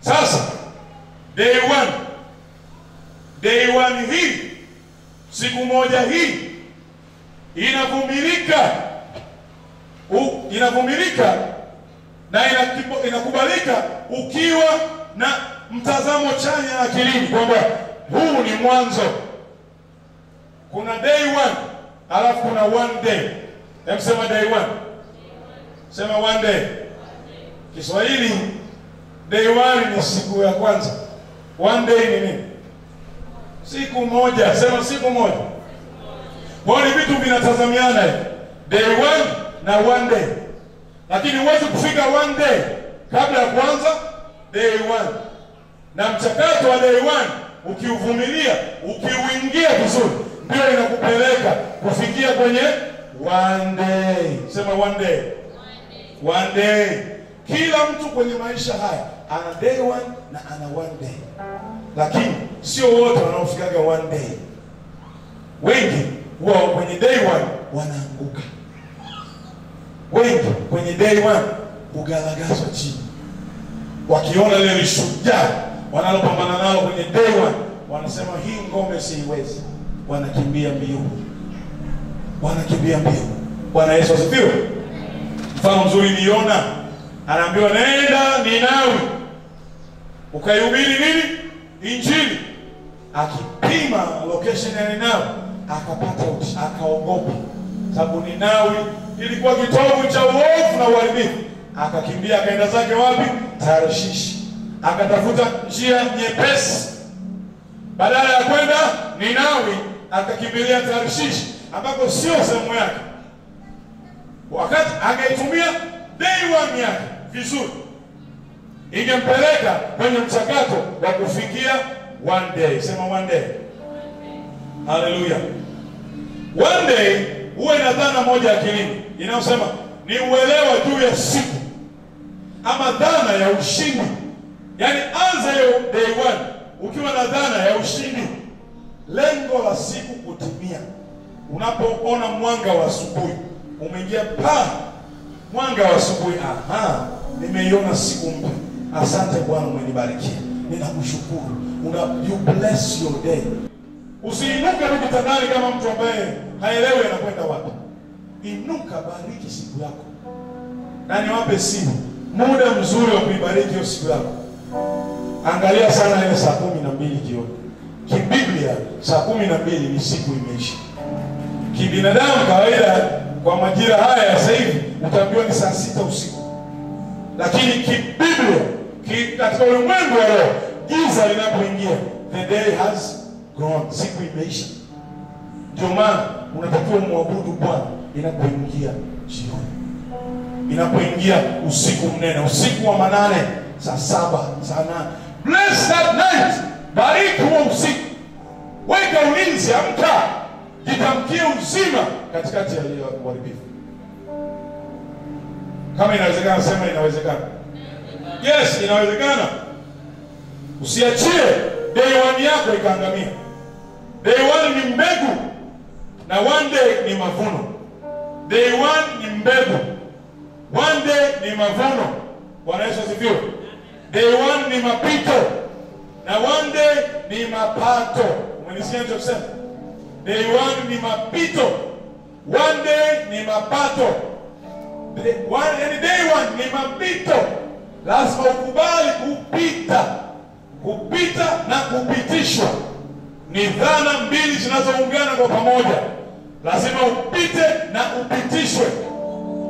Sasa day one hii, siku moja hii inavumilika na inakubalika ukiwa na mtazamo chanya akilini kwamba huu ni mwanzo. Kuna day one, alafu kuna one day. Hebu sema day one. Sema one day. Kiswahili day one ni siku ya kwanza. One day ni nini? Siku moja. Sema siku moja. Kwa ni vitu vinatazamiana hivi. Day one na one day. Lakini huwezi kufika one day kabla ya kuanza day one. Na mchakato wa day one ukiuvumilia, ukiuingia vizuri, ndio inakupeleka kufikia kwenye one day. Sema one day. One day. Kila mtu kwenye maisha haya ana day one na ana one day. Lakini sio wote wanaofikaga one day. Wengi wao kwenye day one wanaanguka. Wengi kwenye day one ugalagazwa chini. Wakiona lile shujaa wanalopambana nalo kwenye day one, wanasema hii ngome siiwezi. Wanakimbia mbio. Bwana Yesu asifiwe. Mfano mzuri ni Yona. Anaambiwa nenda Ninawi ukaihubiri nini? Injili. Akipima location ya Ninawi akaogopa. Sababu Ninawi ilikuwa kitovu cha uovu na uharibifu. Akakimbia akaenda zake wapi? Tarshishi. Akatafuta njia nyepesi. Badala ya kwenda Ninawi akakimbilia Tarshishi ambako sio sehemu yake. Wakati angeitumia day one yake vizuri, ingempeleka kwenye mchakato wa kufikia one day. Sema one day. Hallelujah. One day huwa ina dhana moja akilini inayosema ni uelewa juu ya siku ama dhana ya ushindi. Yaani anza hiyo day one ukiwa na dhana ya ushindi. Lengo la siku kutimia. Unapoona mwanga wa asubuhi, umeingia mwanga wa asubuhi, nimeiona siku mpya. Asante Bwana umenibarikia. Ninakushukuru. You bless your day. Usiinuke kitandani kama mtu ambaye haelewi anakwenda wapi. Inuka, bariki siku yako. Na niwape simu muda mzuri wa kuibariki hiyo siku yako. Angalia sana ile saa 12 jioni. Kibiblia saa 12 ni siku imeisha. Kibinadamu kawaida kwa majira haya ya sasa hivi utaambiwa ni saa 6 usiku. Lakini kibiblia katika ulimwengu wa roho, giza linapoingia, the day has gone. Siku imeisha. Ndio maana unatakiwa muabudu Bwana inapoingia jioni. Inapoingia usiku mnene, usiku wa manane, saa 7, saa 8. Bless that night. Bariki huo usiku. Weka ulinzi, amka. Jitamkie uzima katikati ya uharibifu. Kama inawezekana, sema inawezekana. Yes, inawezekana. Usiachie day one yako ikaangamia. Day one ni mbegu na one day ni mavuno. Day one ni mbegu, one day ni mavuno. Bwana Yesu asifiwe. Day one ni mapito na one day ni mapato. Umenisikia ninachosema? Day one ni mapito, one day ni mapato. Day one ni mapito. Lazima ukubali kupita na kupitishwa. Ni dhana mbili zinazoungana kwa pamoja. Lazima upite na upitishwe.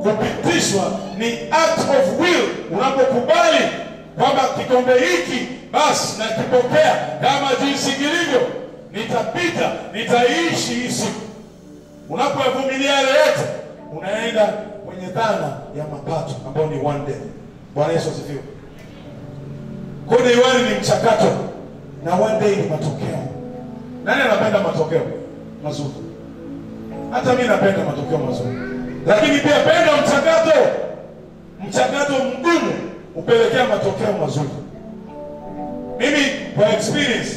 Kupitishwa ni act of will. Unapokubali kwamba kikombe hiki basi na kipokea kama jinsi kilivyo, nitapita, nitaishi hii siku. Unapovumilia yale yote, unaenda kwenye dhana ya mapato ambayo ni one day. Bwana Yesu asifiwe. Kwa day one ni mchakato na one day ni matokeo. Nani anapenda matokeo mazuri? Hata mimi napenda matokeo mazuri. Lakini pia penda mchakato. Mchakato mgumu upelekea matokeo mazuri. Mimi kwa experience,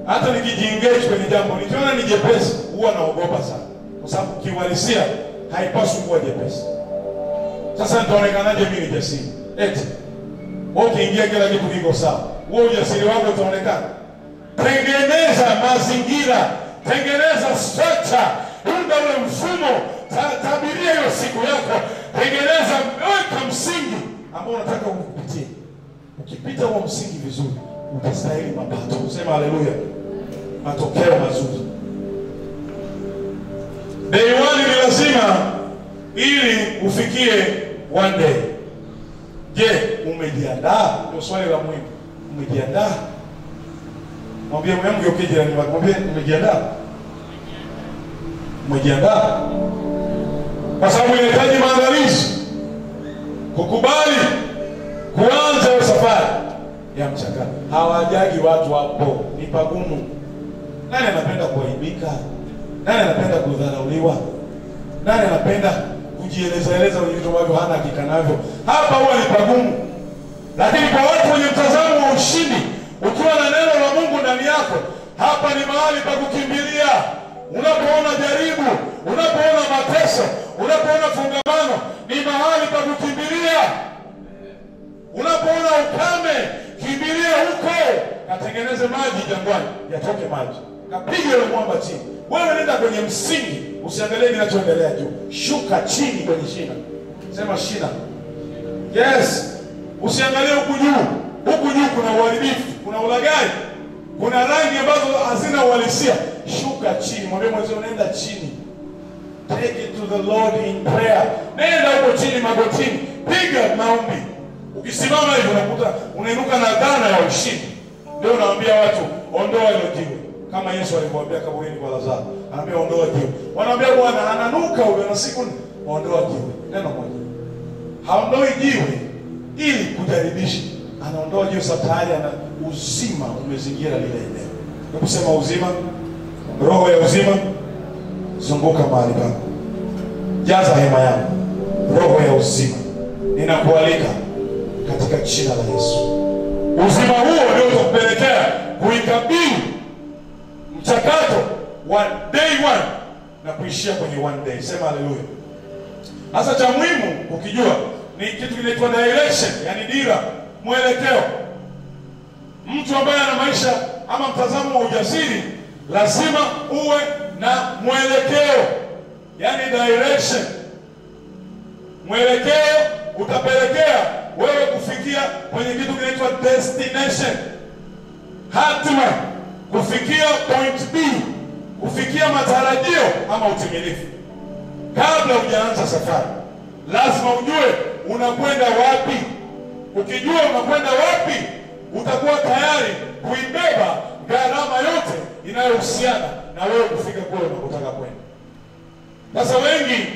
hata nikijiengage kwenye jambo, nikiona ni jepesi, huwa naogopa sana. Kwa sababu kiuhalisia haipaswi kuwa jepesi. Sasa nitaonekanaje mimi jasiri? ukiingia kila kitu kiko sawa. Wewe ujasiri wako utaonekana. Tengeneza mazingira, tengeneza structure, unda ule mfumo, tabiria hiyo siku yako, tengeneza, weka msingi ambao unataka upitie. Ukipita huo msingi vizuri, utastahili mapato. Sema haleluya. Matokeo mazuri. Day one ni lazima ili ufikie one day. Je, umejiandaa? Ndio swali la muhimu. Umejiandaa? Mwambie mwanangu ukije jirani wako, mwambie umejiandaa? Umejiandaa? Kwa sababu inahitaji maandalizi. Kukubali kuanza hiyo safari ya mchakato. Hawajagi watu hapo, ni pagumu. Nani anapenda kuaibika? Nani anapenda kudharauliwa? Nani anapenda kujieleza kwenye vitu ambavyo hana hakika navyo? Hapa huwa ni pagumu. Lakini kwa watu wenye mtazamo wa ushindi, ukiwa na neno la Mungu ndani yako, hapa ni mahali pa kukimbilia. Unapoona jaribu, unapoona mateso, unapoona fungamano, ni mahali pa kukimbilia. Unapoona ukame, kimbilia huko. Katengeneze maji jangwani, yatoke maji. Kapige ile mwamba chini. Wewe nenda kwenye msingi, usiangalie kinachoendelea juu. Shuka chini kwenye shina. Sema shina. Yes. Usiangalie huku juu. Huku juu kuna uharibifu, kuna ulaghai, kuna rangi ambazo hazina uhalisia. Shuka chini. Mwambie mwenzio nenda chini. Take it to the Lord in prayer. Nenda huko chini magotini. Piga maombi. Ukisimama hivyo unakuta unainuka na dhana ya ushindi. Ndio unaambia watu ondoa hilo jiwe. Kama Yesu alipoambia kaburini kwa Lazaro, anaambia ondoa jiwe. Wanaambia Bwana ananuka huyo na siku ondoa jiwe. Neno moja. Haondoi jiwe ili kujaribisha. Anaondoa jiwe satani, ana uzima umezingira lile eneo. Hebu sema uzima. Roho ya uzima zunguka mahali pako. Jaza hema yako. Roho ya uzima ninakualika katika jina la Yesu. Uzima huo ndio utakupelekea kuikabili mchakato wa day one na kuishia kwenye one day. Sema haleluya. Hasa cha muhimu ukijua ni kitu kinaitwa direction, yani dira, mwelekeo. Mtu ambaye ana maisha ama mtazamo wa ujasiri lazima uwe na mwelekeo, yani direction. Mwelekeo utapelekea wewe kufikia kwenye kitu kinaitwa destination, hatima, kufikia point B, kufikia matarajio ama utimilifu. Kabla hujaanza safari, lazima ujue unakwenda wapi. Ukijua unakwenda wapi, utakuwa tayari kuibeba gharama yote inayohusiana na wewe kufika kule unakotaka kwenda. Sasa wengi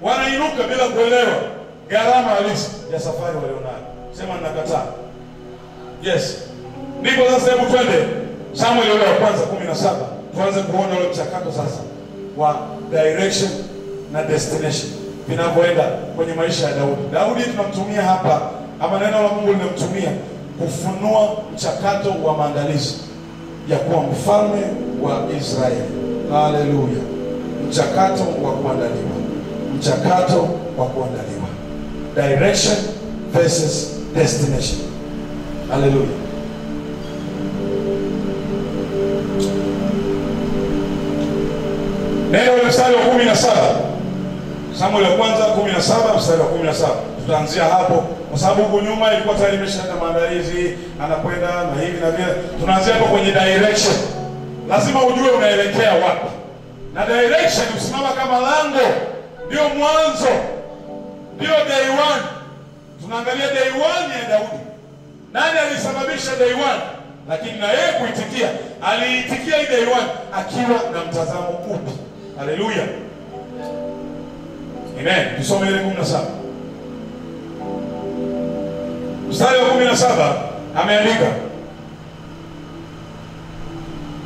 wanainuka bila kuelewa gharama halisi ya safari walionayo. Sema ninakataa. Yes. Ndipo sasa hebu twende Samueli wa kwanza 17. Tuanze kuona ule mchakato sasa wa direction na destination vinavyoenda kwenye maisha ya Daudi. Daudi tunamtumia hapa, ama neno la Mungu linamtumia kufunua mchakato wa maandalizi ya kuwa mfalme wa Israeli. Haleluya. Mchakato wa kuandaliwa. Mchakato wa kuandaliwa. Direction versus destination. Haleluya. Neno la mstari wa 17. Samueli wa kwanza 17 mstari wa 17. Tutaanzia hapo kwa sababu huko nyuma ilikuwa tayari imeshaanza maandalizi, anakwenda na hivi na vile. Tunaanzia hapo kwenye direction. Lazima ujue unaelekea wapi. Na direction usimama kama lango. Ndio mwanzo. Ndio day one. Tunaangalia day one ya Daudi. Nani alisababisha day one? Lakini na yeye kuitikia, aliitikia hii day one akiwa na mtazamo upi. Haleluya. Amen. Tusome ile 17. Mstari wa 17 ameandika.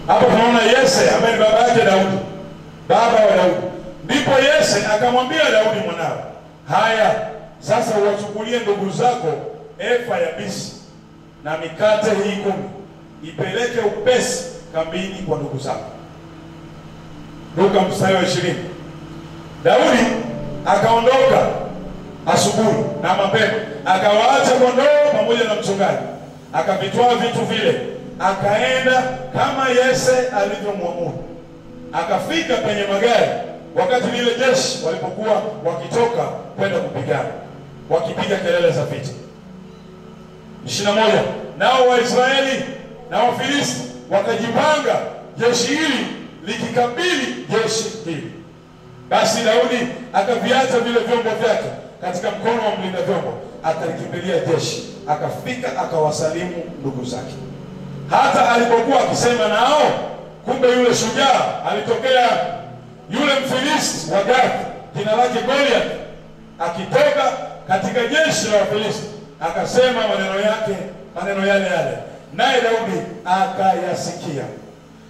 Hapo tunaona Yese ambaye baba yake Daudi. Baba wa Daudi. Ndipo Yese akamwambia Daudi mwanawe, haya sasa uwachukulie ndugu zako efa ya bisi na mikate hii 10, ipeleke upesi kambini kwa ndugu zako. Luka mstari wa 20. Daudi akaondoka asubuhi na mapema, akawaacha kondoo pamoja na mchungaji, akavitoa vitu vile, akaenda kama Yese alivyomwamuru. Akafika penye magari wakati lile jeshi walipokuwa wakitoka kwenda kupigana, wakipiga kelele za vita. 21 Nao Waisraeli na Wafilisti wakajipanga, jeshi hili likikabili jeshi hili. Basi Daudi akaviacha vile vyombo vyake katika mkono wa mlinda vyombo, akalikimbilia jeshi, akafika akawasalimu ndugu zake. Hata alipokuwa akisema nao, kumbe yule shujaa alitokea, yule Mfilisti wa Gathi, jina lake Goliath, akitoka katika jeshi la Wafilisti, akasema maneno yale yale, naye Daudi akayasikia.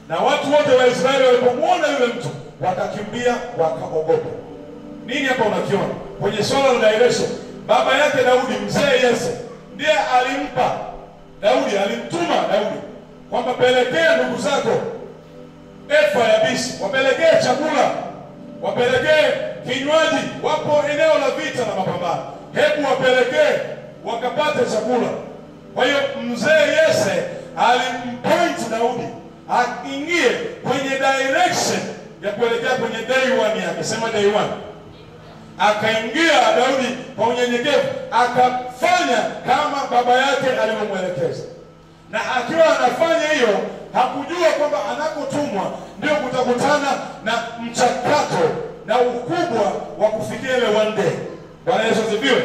Na watu wote wa Israeli walipomwona yule mtu, wakakimbia, wakaogopa. Nini hapa unakiona? Kwenye swala la direction, baba yake Daudi, mzee Yese, ndiye alimtuma Daudi kwamba pelekea ndugu zako efa ya bisi, wapelekee chakula, wapelekee kinywaji, wapo eneo la vita na mapambano, hebu wapelekee wakapate chakula. Kwa hiyo mzee Yese alimpoint Daudi aingie kwenye direction ya kuelekea kwenye day 1 yake. Sema day 1. Akaingia Daudi kwa unyenyekevu, akafanya kama baba yake alivyomwelekeza. Na akiwa anafanya hiyo, hakujua kwamba anakotumwa ndio kutakutana na mchakato na ukubwa wa kufikia ile one day. Bwana Yesu asifiwe.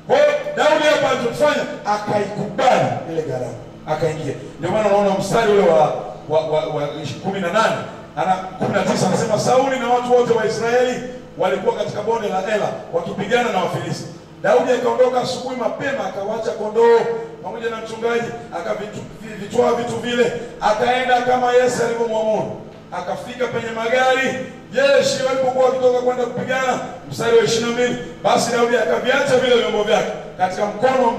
Kwa hiyo Daudi hapa alichofanya, akaikubali ile gharama, akaingia. Ndio maana unaona mstari ule wa 18 ana 19 anasema, Sauli na watu wote wa Israeli walikuwa katika bonde la Ela wakipigana na Wafilisti. Daudi akaondoka asubuhi mapema, akawacha kondoo pamoja na mchungaji, akavitoa vitu vile, akaenda kama Yese alivyomwamuru. Akafika penye magari jeshi walipokuwa wakitoka kwenda kupigana. Mstari wa 22, basi Daudi akaviacha vile vyombo vyake katika mkono wa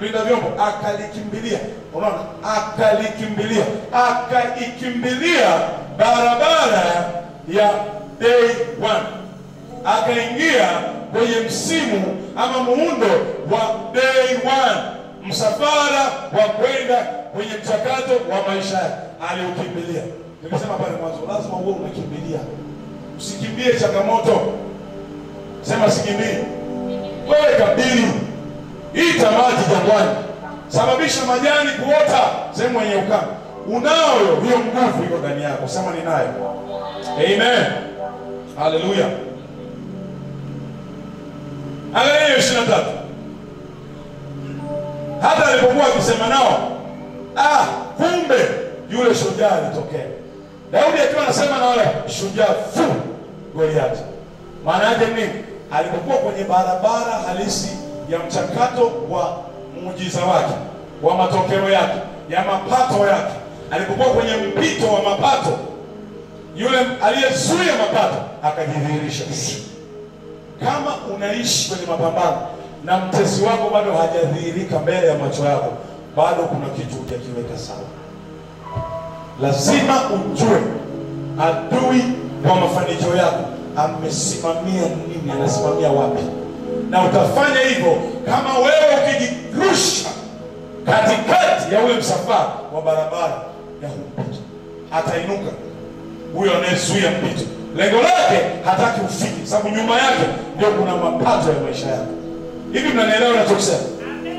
mlinda vyombo, akalikimbilia. Unaona, akaikimbilia barabara ya day 1. Akaingia kwenye msimu ama muundo wa day 1, msafara wa kwenda kwenye mchakato wa maisha yake. Aliukimbilia. Nimesema pale mwanzo, lazima uwe unakimbilia. Usikimbie changamoto. Sema sikimbie. Wewe kabili hii tamati jangwani, sababisha majani kuota sehemu yenye ukame. Unayo hiyo nguvu, iko ndani yako. Sema ninayo. Amen. Haleluya. Angalia 23. Hata alipokuwa akisema nao, kumbe yule shujaa alitokea. Daudi akiwa anasema na wale shujaa Goliath. Maana yake nini? Alipokuwa kwenye barabara halisi ya mchakato wa muujiza wake, wa matokeo yake, ya mapato yake, alipokuwa kwenye mpito wa mapato, yule aliyezuia mapato akajidhihirisha. Kama unaishi kwenye mapambano na mtesi wako bado hajadhihirika mbele ya macho yako, bado kuna kitu hujakiweka sawa. Lazima ujue adui wa mafanikio yako amesimamia nini, anasimamia wapi. Na utafanya hivyo kama wewe ukijirusha katikati ya ule msafara wa barabara ya mpito. Atainuka huyo anayezuia mpito. Lengo lake hataki ufike, sababu nyuma yake ndio kuna mapato ya maisha yako. Hivi mnanielewa ninachosema?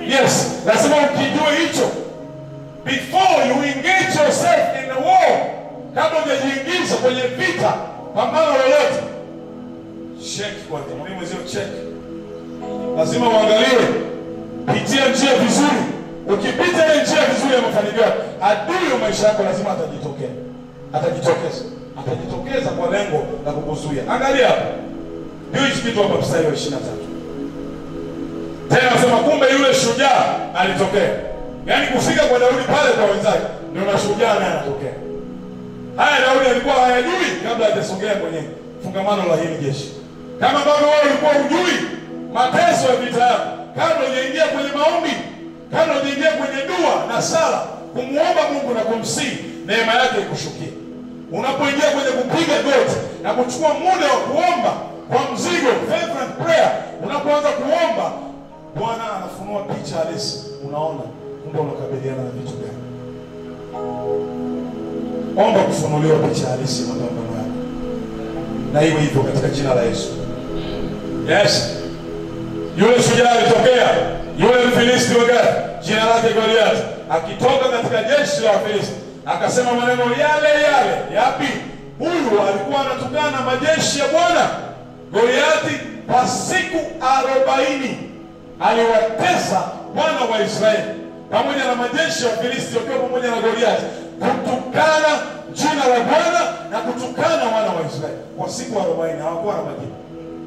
Yes, lazima ukijue hicho before you engage yourself in the war. Kabla hujajiingiza kwenye vita, pambano lolote, check kwanza. Mwenzio check. Lazima uangalie, pitia njia vizuri. Ukipita ile njia vizuri ya mafanikio, adui wa maisha yako lazima atajitokeza kwa lengo la kukuzuia. Angalia hapa. Ndio hichi kitu hapa mstari wa 23. Tena nasema kumbe yule shujaa alitokea. Yaani kufika kwa Daudi pale kwa wenzake, ndio na shujaa naye anatokea. Haya Daudi alikuwa hayajui kabla hajasogea kwenye fungamano la hili jeshi. Kama bado wewe ulikuwa hujui mateso ya vita yako, kabla hujaingia kwenye maombi, kabla hujaingia kwenye dua na sala, kumuomba Mungu na kumsihi, neema yake ikushukie. Unapoingia kwenye kupiga goti na kuchukua muda wa kuomba kwa mzigo, fervent prayer. Unapoanza kuomba, Bwana anafunua picha halisi. Unaona kumbe unakabiliana na vitu gani. Omba kufunuliwa picha halisi ya mapambano yako. Na hiyo hivyo katika jina la Yesu. Yes. Yule shujaa alitokea, yule Mfilisti wa Gathi, jina lake Goliath, akitoka katika jeshi la Wafilisti, akasema maneno yale yale. Yapi? Huyu alikuwa anatukana majeshi ya Bwana. Goliathi kwa siku 40 aliwatesa wana wa Israeli pamoja na majeshi ya Wafilisti wakiwa pamoja na Goliathi, kutukana jina la Bwana na kutukana wana wa Israeli kwa siku 40. Hawakuwa na majibu,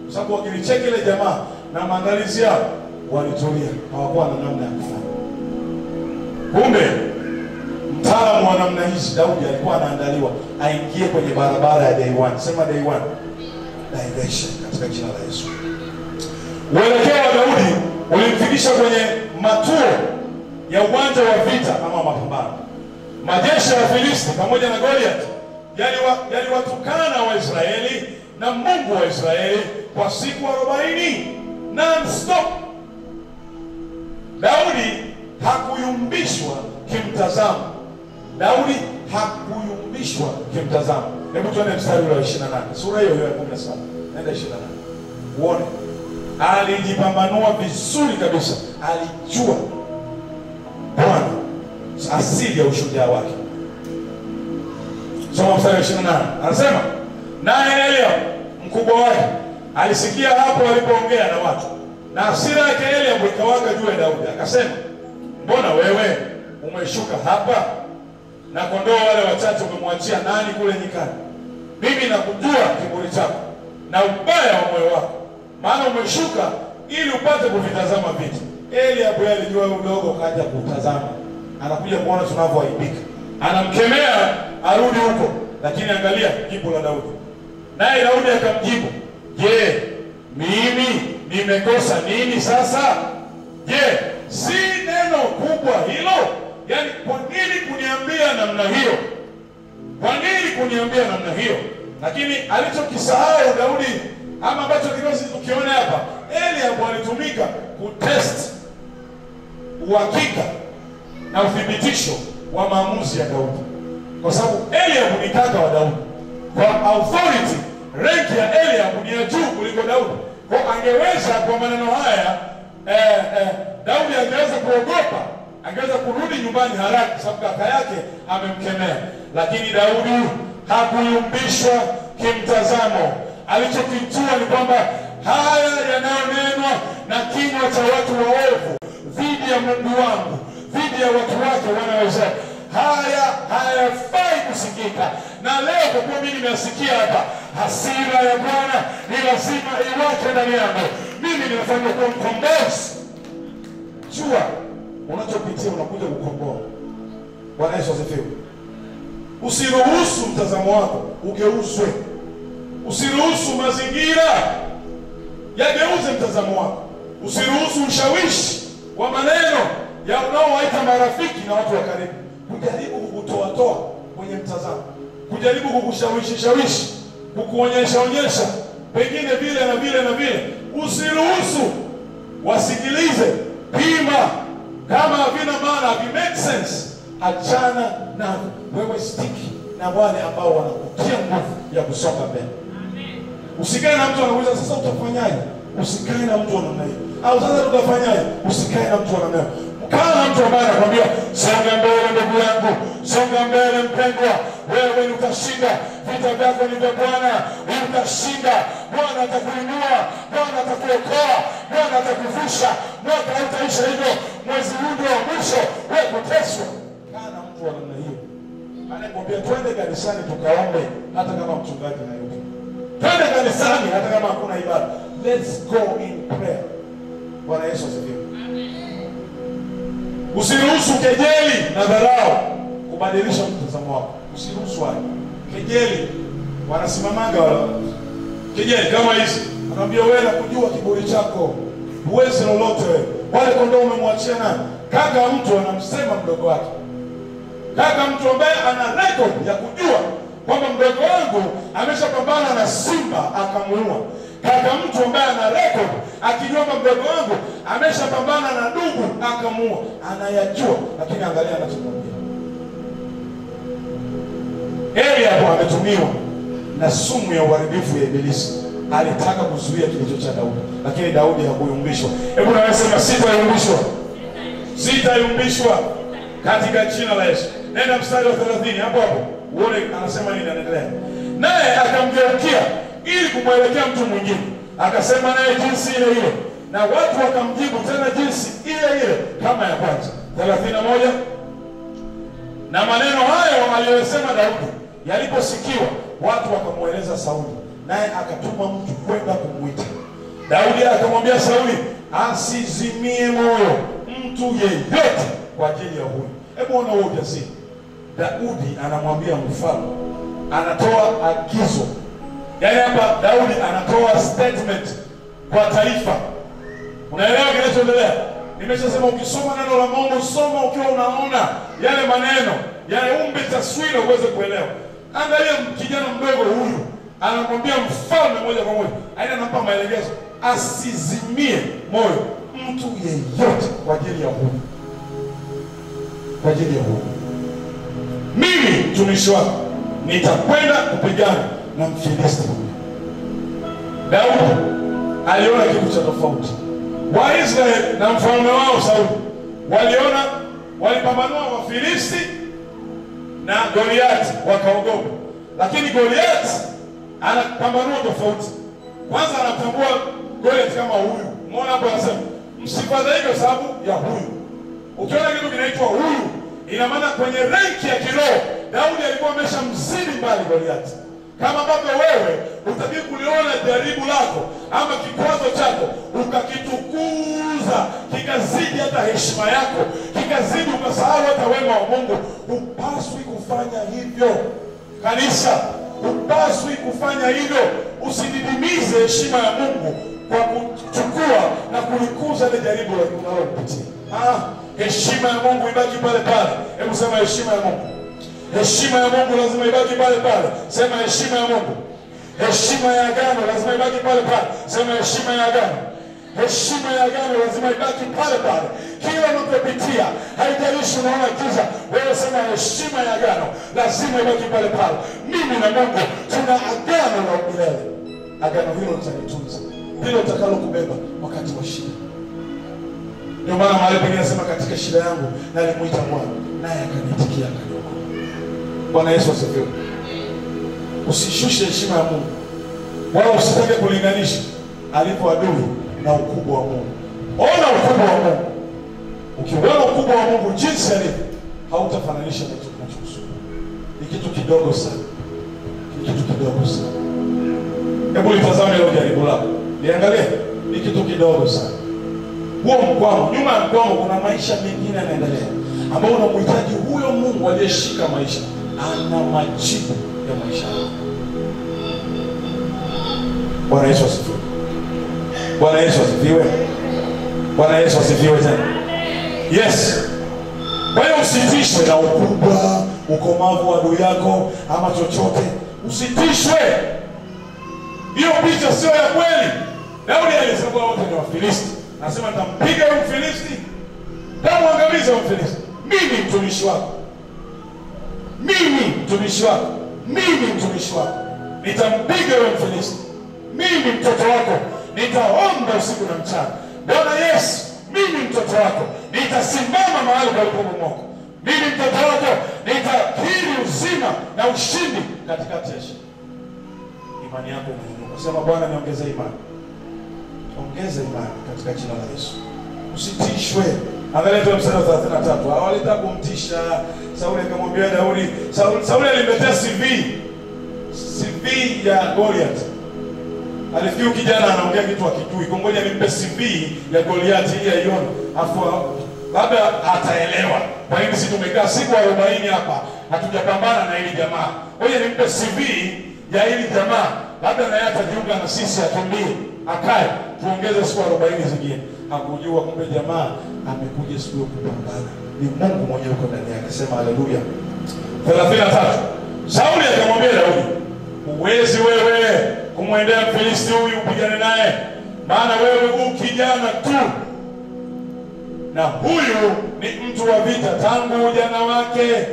kwa sababu wakilicheki ile jamaa na maandalizi yao walitulia, hawakuwa na namna ya kufanya. Kumbe mtaalamu wa namna hizi Daudi alikuwa anaandaliwa aingie kwenye barabara ya day one. Sema day one. Direction katika jina la Yesu. Uelekeo wa Daudi ulimfikisha kwenye matuo ya uwanja wa vita ama mapambano. Majeshi ya Wafilisti pamoja na Goliath yaliwatukana Waisraeli na Mungu wa Israeli kwa siku 40 non-stop. Daudi hakuyumbishwa kimtazamo. Daudi hakuyumbishwa kimtazamo. Hebu tuone mstari wa 28. Sura hiyo ya 17. Nenda 28. Uone. Alijipambanua vizuri kabisa. Alijua Bwana asili ya ushujaa wake. Soma mstari wa 28. Anasema, naye Eliab mkubwa wake alisikia hapo walipoongea na watu, na hasira yake Eliab ikawaka juu ya Daudi. Akasema, mbona wewe umeshuka hapa na kondoo wale wachache umemwachia nani kule nyikani? Mimi nakujua kiburi chako na ubaya wa moyo wako, maana umeshuka ili upate kuvitazama vitu. Eliab alijua udogo, kaja kutazama, anakuja kuona tunavyoaibika, anamkemea arudi huko. Lakini angalia jibu la Daudi. Naye Daudi akamjibu, je, mimi nimekosa nini sasa? Je, si neno kubwa hilo? Yaani, kwa nini kuniambia namna hiyo? Kwa nini kuniambia namna hiyo? Lakini alichokisahau Daudi, ama ambacho kirosi tukiona hapa, Eliab alitumika kutest uhakika na uthibitisho wa maamuzi ya Daudi, kwa sababu Eliab ni kaka wa Daudi. Kwa authority, rank ya Eliab ni ya juu kuliko Daudi. Kwa angeweza, kwa maneno haya Daudi angeweza kuogopa, angeweza kurudi nyumbani haraka sababu kaka yake amemkemea. Lakini Daudi hakuyumbishwa kimtazamo. Alichokijua ni kwamba haya yanayonenwa na kinywa cha watu waovu dhidi ya Mungu wangu, dhidi ya watu wake wanaweza, haya hayafai kusikika. Na leo kwa kuwa mimi nimesikia hapa, hasira ya Bwana ni lazima iwake ndani yangu. Mimi nimefanywa kuwa mkombozi. Jua unachopitia unakuja kukomboa. Bwana Yesu asifiwe. Usiruhusu mtazamo wako ugeuzwe. Usiruhusu mazingira yageuze mtazamo wako. Usiruhusu ushawishi wa maneno ya unaowaita marafiki na watu wa karibu kujaribu kukutoa kwenye mtazamo, kujaribu kukushawishi, kukuonyesha pengine vile na vile na vile. Usiruhusu. Wasikilize, pima, kama havina maana, make sense, achana na wewe, stiki na wale ambao wanakutia nguvu ya kusonga mbele. Usikae na mtu anakuuliza sasa utafanyaje? Usikae na mtu anamnaye. Au sasa tutafanyaje? Usikae na mtu anamnaye. Kaa na mtu ambaye anakuambia songa mbele ndugu yangu, songa mbele mpendwa, wewe utashinda, vita vyako ni vya Bwana, utashinda. Bwana atakuinua, Bwana atakuokoa, Bwana atakuvusha. Mwaka utaisha hivyo, mwezi huu ndio wa mwisho wewe kuteswa. Kaa na mtu wa namna hiyo, anayekwambia twende kanisani tukaombe hata kama mchungaji hayupo. Twende kanisani hata kama hakuna ibada. Let's go in prayer. Bwana Yesu asifiwe. Usiruhusu kejeli na dharau kubadilisha mtazamo wako. Usiruhusu hayo. Kejeli wanasimamaga wala. Kejeli kama hizi, anaambia wewe na kujua kiburi chako, huwezi lolote wewe. Wale kondoo umemwachia nani? Kaka mtu anamsema mdogo wake. Kaka mtu ambaye ana record ya kujua kwamba mdogo wangu ameshapambana na simba akamuua. Kaka mtu ambaye ana record akijua mdogo wangu ameshapambana na ndugu akamuua, anayajua, lakini angalia anachomwambia. Eliabu ametumiwa na sumu ya uharibifu ya ibilisi. Alitaka kuzuia kilicho cha Daudi, lakini Daudi hakuyumbishwa. Hebu na sema sitayumbishwa. Sitayumbishwa katika jina la Yesu. Nenda mstari wa 30 hapo hapo. Uone anasema nini, anaendelea. Naye akamgeukia ili kumwelekea mtu mwingine. Akasema naye jinsi ile ile. Na watu wakamjibu tena jinsi ile ile kama ya kwanza. 31. Na maneno hayo aliyosema Daudi yaliposikiwa, watu wakamueleza Sauli, naye akatuma mtu kwenda kumuita. Daudi akamwambia Sauli asizimie moyo mtu yeyote kwa ajili ya huyu. Hebu ona huo ujasiri. Daudi anamwambia mfalme, anatoa agizo. Yaani hapa Daudi anatoa statement kwa taifa. Unaelewa kinachoendelea? Nimeshasema ukisoma neno la Mungu, soma ukiwa unaona yale maneno, yale umbe taswira uweze kuelewa. Angalia kijana mdogo huyu, anamwambia mfalme moja kwa moja, aina anampa maelekezo, asizimie moyo mtu yeyote kwa ajili ya huyu. Kwa ajili ya huyu. Mimi mtumishi wako nitakwenda kupigana na Mfilisti. Daudi aliona kitu cha tofauti. Waisraeli na mfalme wao Sauli waliona, walipambanua Wafilisti na Goliathi wakaogopa. Lakini Goliathi anapambanua tofauti. Kwanza anatambua Goliathi kama huyu. Umeona hapo anasema msifadhaike kwa sababu ya huyu. Ukiona kitu kinaitwa huyu, ina maana kwenye ranki ya kiroho Daudi alikuwa ameshamzidi mbali Goliathi. Kama ambavyo wewe utabii kuliona jaribu lako ama kikwazo chako ukakitukuza kikazidi hata heshima yako, kikazidi ukasahau hata wema wa Mungu, upaswi kufanya hivyo. Kanisa, upaswi kufanya hivyo. Usididimize heshima ya Mungu kwa kuchukua na kulikuza ile jaribu la unalopitia. Heshima ya Mungu ibaki pale pale. Hebu sema heshima ya Mungu. Heshima ya Mungu lazima ibaki pale pale. Sema heshima ya Mungu. Heshima ya agano lazima ibaki pale pale. Sema heshima ya agano. Heshima ya agano lazima ibaki pale pale. Kila unapopitia, haijalishi unaona giza, wewe sema heshima ya agano lazima ibaki pale pale. Mimi na Mungu tuna agano la milele. Agano hilo litanitunza. Hilo utakalo kubeba wakati wa shida. Ndio maana mahali pengine nasema katika shida yangu nalimuita Bwana, naye akaniitikia akaniokoa. Bwana Yesu asifiwe. Usishushe heshima ya Mungu, wala usitake kulinganisha alipo adui na ukubwa wa Mungu. Ona ukubwa wa Mungu. Ukiona ukubwa wa Mungu jinsi alivyo, hautafananisha na kitu kinachokusumbua. Ni kitu kidogo sana. Ni kitu kidogo sana. Hebu litazame leo jaribu lako. Liangalie, ni kitu kidogo sana. Huo mkwamo, nyuma ya mkwamo kuna maisha mengine yanaendelea, ambao unamhitaji huyo Mungu aliyeshika maisha. Ana majibu ya maisha yako. Bwana Yesu asifiwe. Bwana Yesu asifiwe. Bwana Yesu asifiwe tena. Yes. Kwa hiyo usitishwe na ukubwa, ukomavu wa adui yako ama chochote. Usitishwe. Hiyo picha sio ya kweli. Daudi alisema wote ni Wafilisti. Nasema nitampiga yule Mfilisti, nitamwangamiza yule Mfilisti. Mimi mtumishi wako. Mimi mtumishi wako. Mimi mtumishi wako. Nitampiga yule Mfilisti. Mimi mtoto wako. Nitaomba usiku na mchana. Bwana Yesu, mimi mtoto wako. Nitasimama mahali palipobomoka. Mimi mtoto wako. Nitakiri uzima na ushindi katikati ya shida. Imani yako imeinuka. Sema Bwana niongeze imani. Ongeza imani katika jina la Yesu. Usitishwe. Angalia tu mstari wa 33. Hawalitaka kumtisha. Sauli akamwambia Daudi, Sauli alimletea CV ya Goliath. Alifikiri kijana anaongea kitu akijui. Ngoja nimpe CV ya Goliath ili aione. Afu labda ataelewa. Kwa hiyo sisi tumekaa siku 40 hapa hatujapambana na hili jamaa. Ngoja nimpe CV ya hili jamaa. Labda naye atajiunga na sisi atumbie. Akae tuongeze siku 40 zingine. Hakujua kumbe jamaa amekuja siku ya kupambana. Ni Mungu mwenyewe uko ndani yake. Sema haleluya. 33. Sauli akamwambia Daudi, uwezi wewe kumwendea Mfilisti huyu upigane naye, maana wewe u kijana tu, na huyu ni mtu wa vita tangu ujana wake.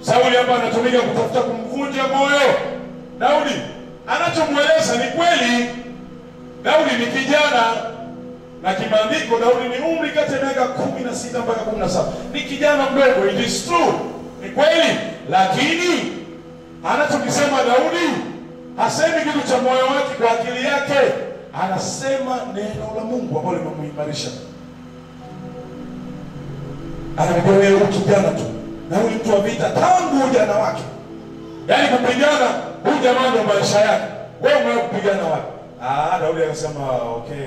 Sauli hapa anatumika kutafuta kumvunja moyo Daudi. Anachomweleza ni kweli, Daudi ni kijana, na kimaandiko Daudi ni umri kati ya miaka 16 mpaka 17. Ni kijana mdogo, it is true, ni kweli. Lakini anachokisema Daudi, hasemi kitu cha moyo wake kwa akili yake, anasema neno la Mungu ambalo limemuimarisha. Anamwambia wewe kijana tu, na huyu mtu wa vita tangu ujana wake. Yaani kupigana, huyu jamaa ndo maisha yake. Wewe umewahi kupigana wapi? Daudi akasema okay,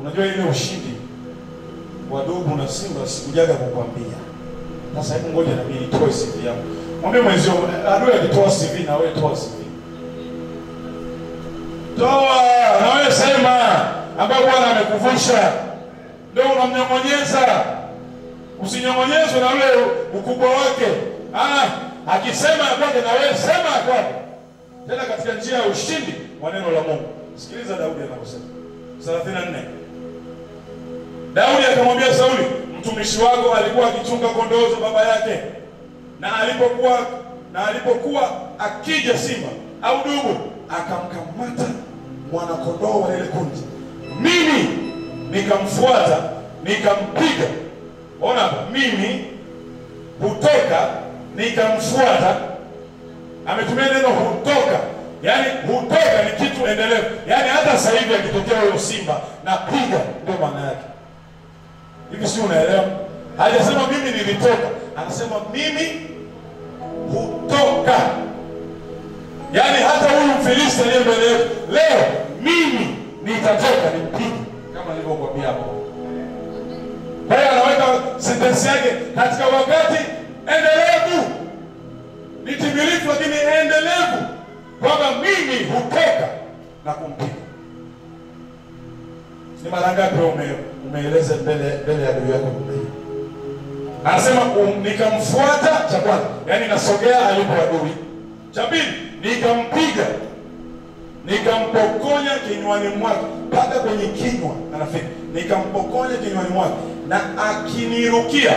unajua ile ushindi wa Dubu na Simba sikujaga kukwambia. Sasa hebu ngoja na mimi nitoe CV yangu. Mwambie mwenzio, adui akitoa CV na wewe toa CV. Toa, na wewe sema ambao Bwana amekuvusha. Ndio unamnyongonyeza. Usinyongonyezwe na wewe ukubwa wake. Akisema kwake na wewe sema kwake. Tena katika njia ya ushindi wa neno la Mungu. Sikiliza Daudi anaposema. 34. Daudi akamwambia Sauli, mtumishi wako alikuwa akichunga kondoo za baba yake, na alipokuwa akija simba au dubu, akamkamata mwana kondoo wa ile kundi. Mimi nikamfuata, nikampiga. Ona hapa, mimi hutoka nikamfuata. Ametumia neno hutoka. Yaani hutoka ni kitu endelevu. Yaani hata sasa hivi akitokea huyo simba na piga, ndio maana yake. Hivi si unaelewa? Hajasema mimi nilitoka, anasema mimi hutoka. Yaani hata huyu Mfilisti aliye mbele yetu leo, mimi nitatoka nimpige, kama nilivyokuambia hapo. Kwa hiyo anaweka sentensi yake katika wakati endelevu. Ni timilifu lakini endelevu, kwamba mimi hutoka na kumpiga. Ni mara ngapi umeeleza mbele ya adui yako? Anasema nikamfuata, cha kwanza, yaani nasogea alipo adui. Cha pili, nikampiga, nikampokonya kinywani mwake, mpaka kwenye kinywa anafika. Nikampokonya kinywani mwake, na akinirukia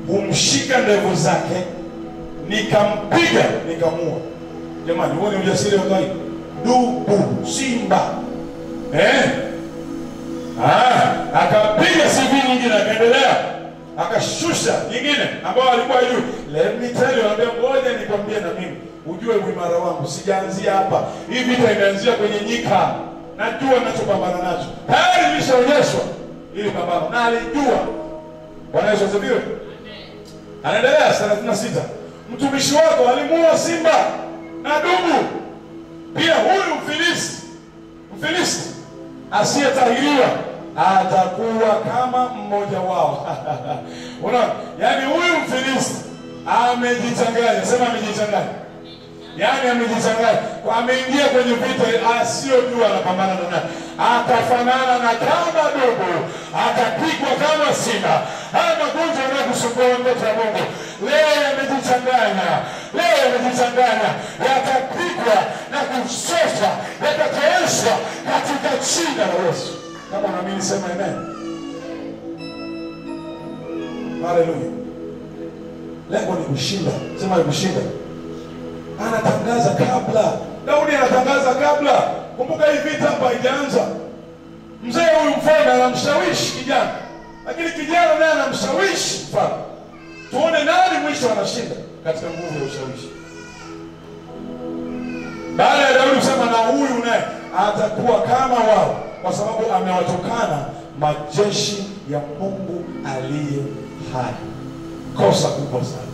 humshika ndevu zake, nikampiga, nikamua. Jamani, huo ni ujasiri wa kawaida. Dubu, simba. Akapiga CV nyingine, akaendelea, akashusha nyingine ambao alikuwa juu. Let me tell you, anambia ngoja nikwambie na mimi ujue uimara wangu. Sijaanzia hapa. Hii vita imeanzia kwenye nyika. Najua ninachopambana nacho. Tayari nilishaonyeshwa ili pambano, na alijua. Bwana Yesu asifiwe. Anaendelea 36. Mtumishi wako alimuua simba na dubu. Pia huyu Mfilisti asiyetahiriwa atakuwa kama mmoja wao. Unaona? Yaani huyu Mfilisti amejichanganya. Sema amejichanganya. Yaani amejichanganya. Kwa ameingia kwenye vita asiyojua anapambana na nani. Atafanana na kama dubu, atapigwa kama simba. Haya magonjwa yanayokusumbua mtoto wa Mungu, leo yamejichanganya, yatapigwa na kusosha, yatatoeshwa katika jina la Yesu. Kama unaamini sema amen. Haleluya. Lengo ni kushinda. Sema ni kushinda. Anatangaza kabla. Daudi anatangaza kabla. Kumbuka hii vita hapa haijaanza. Mzee huyu mfalme anamshawishi kijana, lakini kijana naye anamshawishi mfalme. Tuone nani mwisho anashinda katika nguvu ya ushawishi. Baada ya Daudi kusema na huyu naye atakuwa kama wao, kwa sababu amewatukana majeshi ya Mungu aliye hai. Kosa kubwa sana.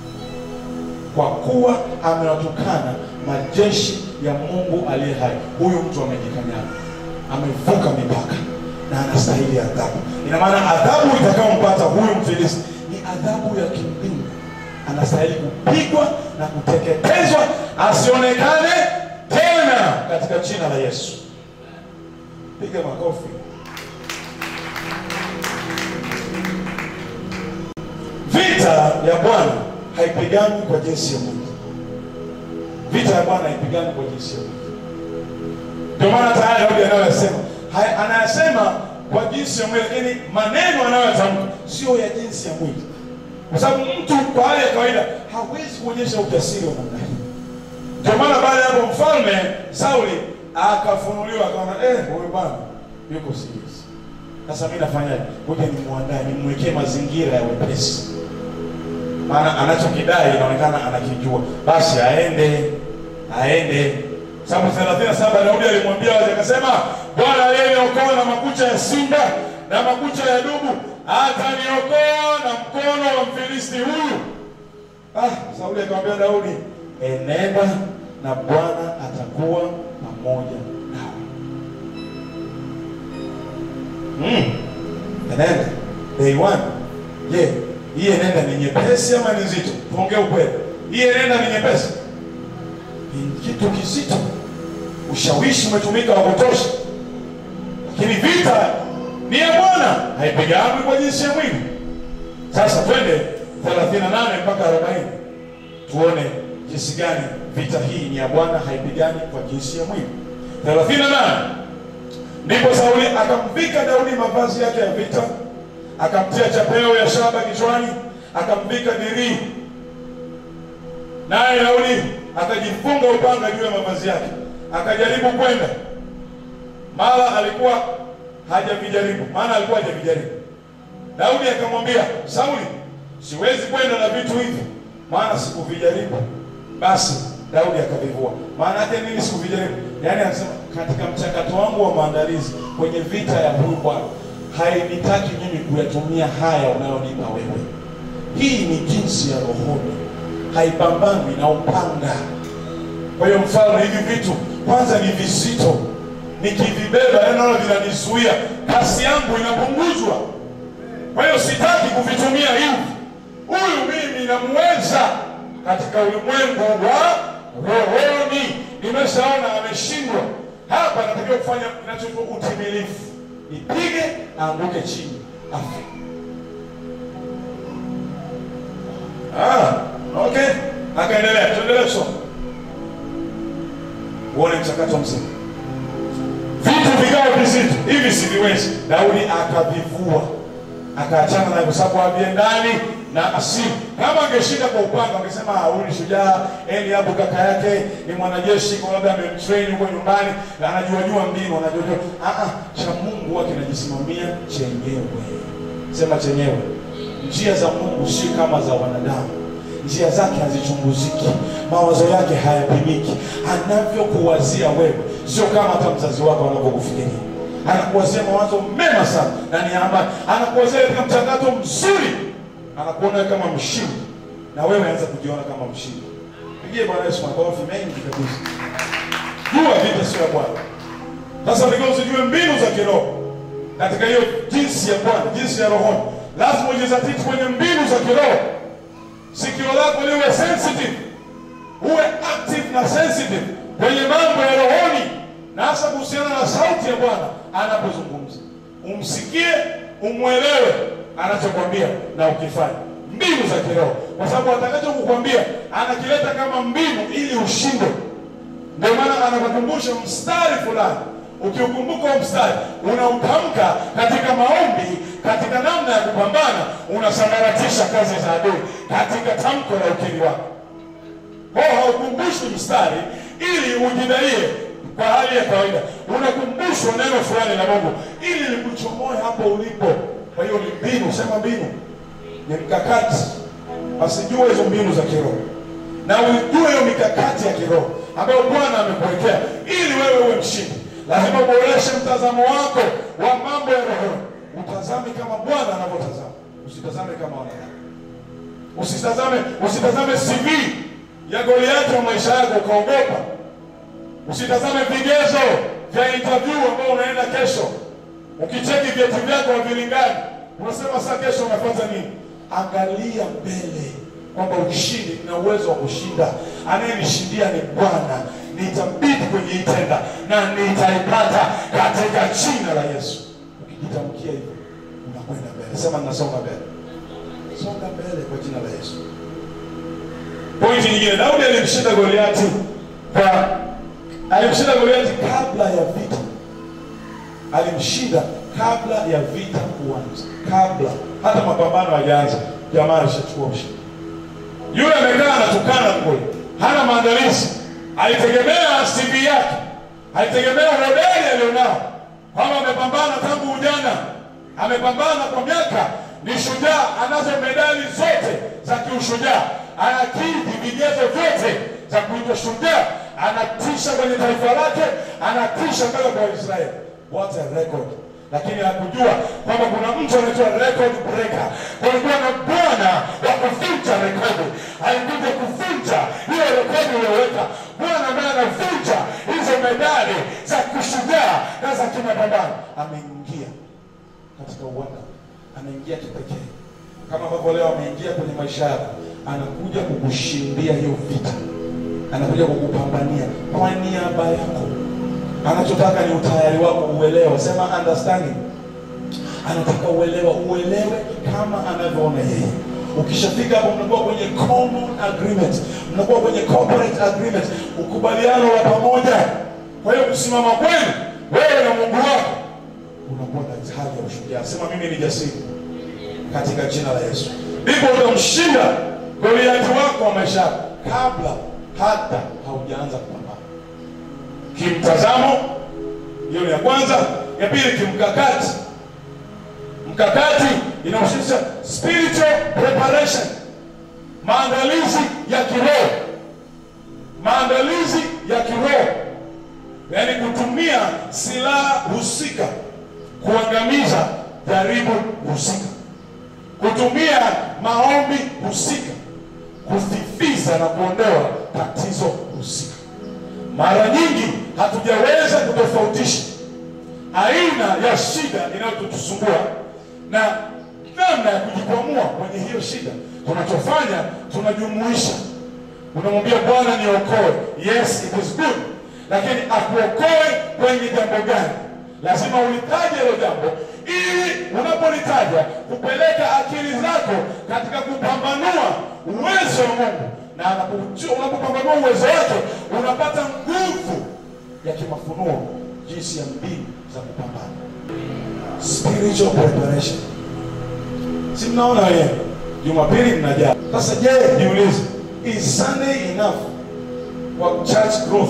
Kwa kuwa amewatukana majeshi ya Mungu aliye hai, huyu mtu amejikanyaga, amevuka mipaka, na anastahili adhabu. Ina maana adhabu itakayompata huyu Mfilisti ni adhabu ya kimbingu. Anastahili kupigwa na kuteketezwa, asionekane tena katika jina la Yesu. Piga makofi. Vita ya Bwana haipigani kwa jinsi ya mwili. Vita ya Bwana haipigani kwa jinsi ya mwili. Ndio maana tayari Daudi anayosema, anayasema kwa jinsi ya mwili, lakini maneno anayotamka sio ya jinsi ya mwili. Kwa sababu mtu kwa hali ya kawaida hawezi kuonyesha ujasiri wa namna hii. Ndio maana baada ya hapo mfalme Sauli akafunuliwa, akaona huyu bwana yuko serious. Sasa mimi nafanyaje? Ngoja nimuandae, nimwekee mazingira ya wepesi. Maana anachokidai inaonekana anakijua. Basi aende. Sababu 37 Daudi alimwambia waje, akasema, Bwana aliyeniokoa na makucha ya simba na makucha ya dubu, ataniokoa na mkono wa Mfilisti huyu. Sauli akamwambia Daudi, nenda na Bwana atakuwa pamoja nawe. Nenda. Day 1. Je, hii nenda ni nyepesi ama ni nzito? Tuongee ukweli. Hii nenda ni nyepesi? Ni kitu kizito. Ushawishi umetumika wa kutosha. Lakini vita ni ya Bwana, haipigani kwa jinsi ya mwili. Sasa twende 38 mpaka 40. Tuone jinsi gani vita hii ni ya Bwana, haipigani kwa jinsi ya mwili. 38. Ndipo Sauli akamvika Daudi mavazi yake ya vita, akamtia chapeo ya shaba kichwani, akamvika dirii. Naye Daudi akajifunga upanga juu ya mavazi yake, akajaribu kwenda. Mara alikuwa hajavijaribu, maana alikuwa hajavijaribu. Daudi akamwambia Sauli, siwezi kwenda na vitu hivi, maana sikuvijaribu. Basi Daudi akavivua. Maana yake nini sikuvijaribu? Yaani anasema katika mchakato wangu wa maandalizi kwenye vita ya huyu Bwana, hainitaki mimi kuyatumia haya unayonipa wewe. Hii ni jinsi ya rohoni, haipambani na upanga. Kwa hiyo mfano, hivi vitu kwanza ni vizito, nikivibeba neno vinanizuia, kasi yangu inapunguzwa. Kwa hiyo sitaki kuvitumia hivi. Huyu mimi namweza katika ulimwengu wa rohoni. Nimeshaona ameshindwa. Hapa natakiwa kufanya kinachoitwa utimilifu. Nipige, aanguke chini, afe. Okay. Akaendelea, tuendelee kusoma. Uone mchakato mzima. Vitu vikao vizito, hivi siviwezi. Daudi akavivua, akaachana na, kwa sababu haviendani na asili. Kama angeshinda kwa upanga, angesema huyu ni shujaa, Eliabu kaka yake ni mwanajeshi, kwa labda amemtrain huko nyumbani na anajua mbinu, anajua. Cha Mungu huwa kinajisimamia chenyewe. Sema chenyewe. Njia za Mungu si kama za wanadamu. Njia zake hazichunguziki, mawazo yake hayapimiki. Anavyokuwazia wewe sio kama hata mzazi wako anavyokufikiria. Anakuwazia mawazo mema sana na ni amani. Anakuwazia katika mchakato mzuri. Anakuona kama mshindi, na wewe anza kujiona kama mshindi. Pigie Bwana Yesu makofi mengi kabisa. Jua vita sio ya Bwana. Sasa ndio usijue mbinu za kiroho. Katika hiyo jinsi ya Bwana, jinsi ya rohoni, lazima ujizatiti kwenye mbinu za kiroho. Sikio lako liwe sensitive, uwe active na sensitive kwenye mambo ya rohoni, na hasa kuhusiana na sauti ya Bwana anapozungumza. Umsikie, umuelewe anachokwambia na ukifanya mbinu za kiroho, kwa sababu atakachokukwambia anakileta kama mbinu ili ushinde. Ndio maana anakukumbusha mstari fulani. Ukiukumbuka mstari, unautamka katika maombi, katika namna ya kupambana, unasambaratisha kazi za adui katika tamko la ukiri wako. Haukumbushi mstari ili ujidaie kwa hali ya kawaida. Unakumbushwa neno fulani la Mungu ili likuchomoe hapo ulipo. Kwa hiyo ni mbinu, sema mbinu. Ni mkakati. Basi jua hizo mbinu za kiroho. Na ujue hiyo mikakati ya kiroho ambayo Bwana amekuwekea ili wewe uwe mshindi. Lazima uboreshe mtazamo wako wa mambo ya roho. Utazame kama Bwana anavyotazama. Usitazame kama wanadamu. Usitazame CV ya Goliathi wa maisha yako ukaogopa. Usitazame vigezo vya interview ambao unaenda kesho. Ukicheki vyeti vyako havilingani, unasema sasa kesho unafuata nini? Angalia mbele kwamba ushindi na uwezo wa kushinda. Anayenishindia ni Bwana. Nitabidi kwenye itenda na nitaipata katika jina la Yesu. Ukijitamkia hivyo, unakwenda mbele. Sema ninasonga mbele. Songa mbele kwa jina la Yesu. Pointi nyingine, Daudi alimshinda Goliathi kwa Alimshinda Goliathi kabla ya vita. Alimshinda kabla ya vita kuanza. Kabla hata mapambano hayaanza, jamaa alishachukua ushindi. Yule amekaa anatukana kule, hana maandalizi. Alitegemea CV yake, alitegemea hodari alionao, kwamba amepambana tangu ujana, amepambana kwa miaka, ni shujaa, anazo medali zote za kiushujaa, anakidhi vigezo vyote za kuitwa shujaa, anatisha kwenye taifa lake, anatisha mbele kwa Israeli. What a record. Lakini hakujua kwamba kuna mtu anaitwa record breaker. Kulikuwa na Bwana wa kuvunja rekodi. Alikuja kuvunja hiyo rekodi iliyoweka. Bwana ambaye anavunja hizo medali za kushujaa na za kimapambano. Ameingia katika uwanda. Ameingia kipekee. Kama ambavyo leo ameingia kwenye maisha yako, anakuja kukushindia hiyo vita. Anakuja kukupambania kwa niaba yako. Anachotaka ni utayari wako, uelewa. Sema understanding. Anataka uelewe kama anavyoona yeye. Ukishafika hapo, mnakuwa kwenye common agreement, mnakuwa kwenye corporate agreement, ukubaliano wa pamoja. Kwa hiyo kusimama kwenu wewe na Mungu wako unakuwa na hali ya ushujaa. Sema mimi ni jasiri katika jina la Yesu. Ndipo utamshinda Goliathi wako wa maisha kabla hata haujaanza kupambana. Kimtazamo, hiyo ya kwanza. Ya pili, kimkakati. Mkakati inahusisha spiritual preparation, maandalizi ya kiroho. Maandalizi ya kiroho, yaani kutumia silaha husika kuangamiza jaribu husika, kutumia maombi husika kufifiza na kuondoa tatizo husika. Mara nyingi hatujaweza kutofautisha aina ya shida inayotusumbua na namna ya kujikwamua kwenye hiyo shida. Tunachofanya, tunajumuisha. Unamwambia Bwana niokoe. Yes, it is good. Lakini akuokoe kwenye jambo gani? Lazima ulitaje hilo jambo, ili unapolitaja kupeleka akili zako katika kupambanua uwezo wa Mungu. Na unapopambanua uwezo wake, unapata nguvu ya kimafunuo jinsi ya mbinu za kupambana. Spiritual preparation. Si mnaona wewe Jumapili mnajaa. Sasa je, niulize, is Sunday enough for church growth?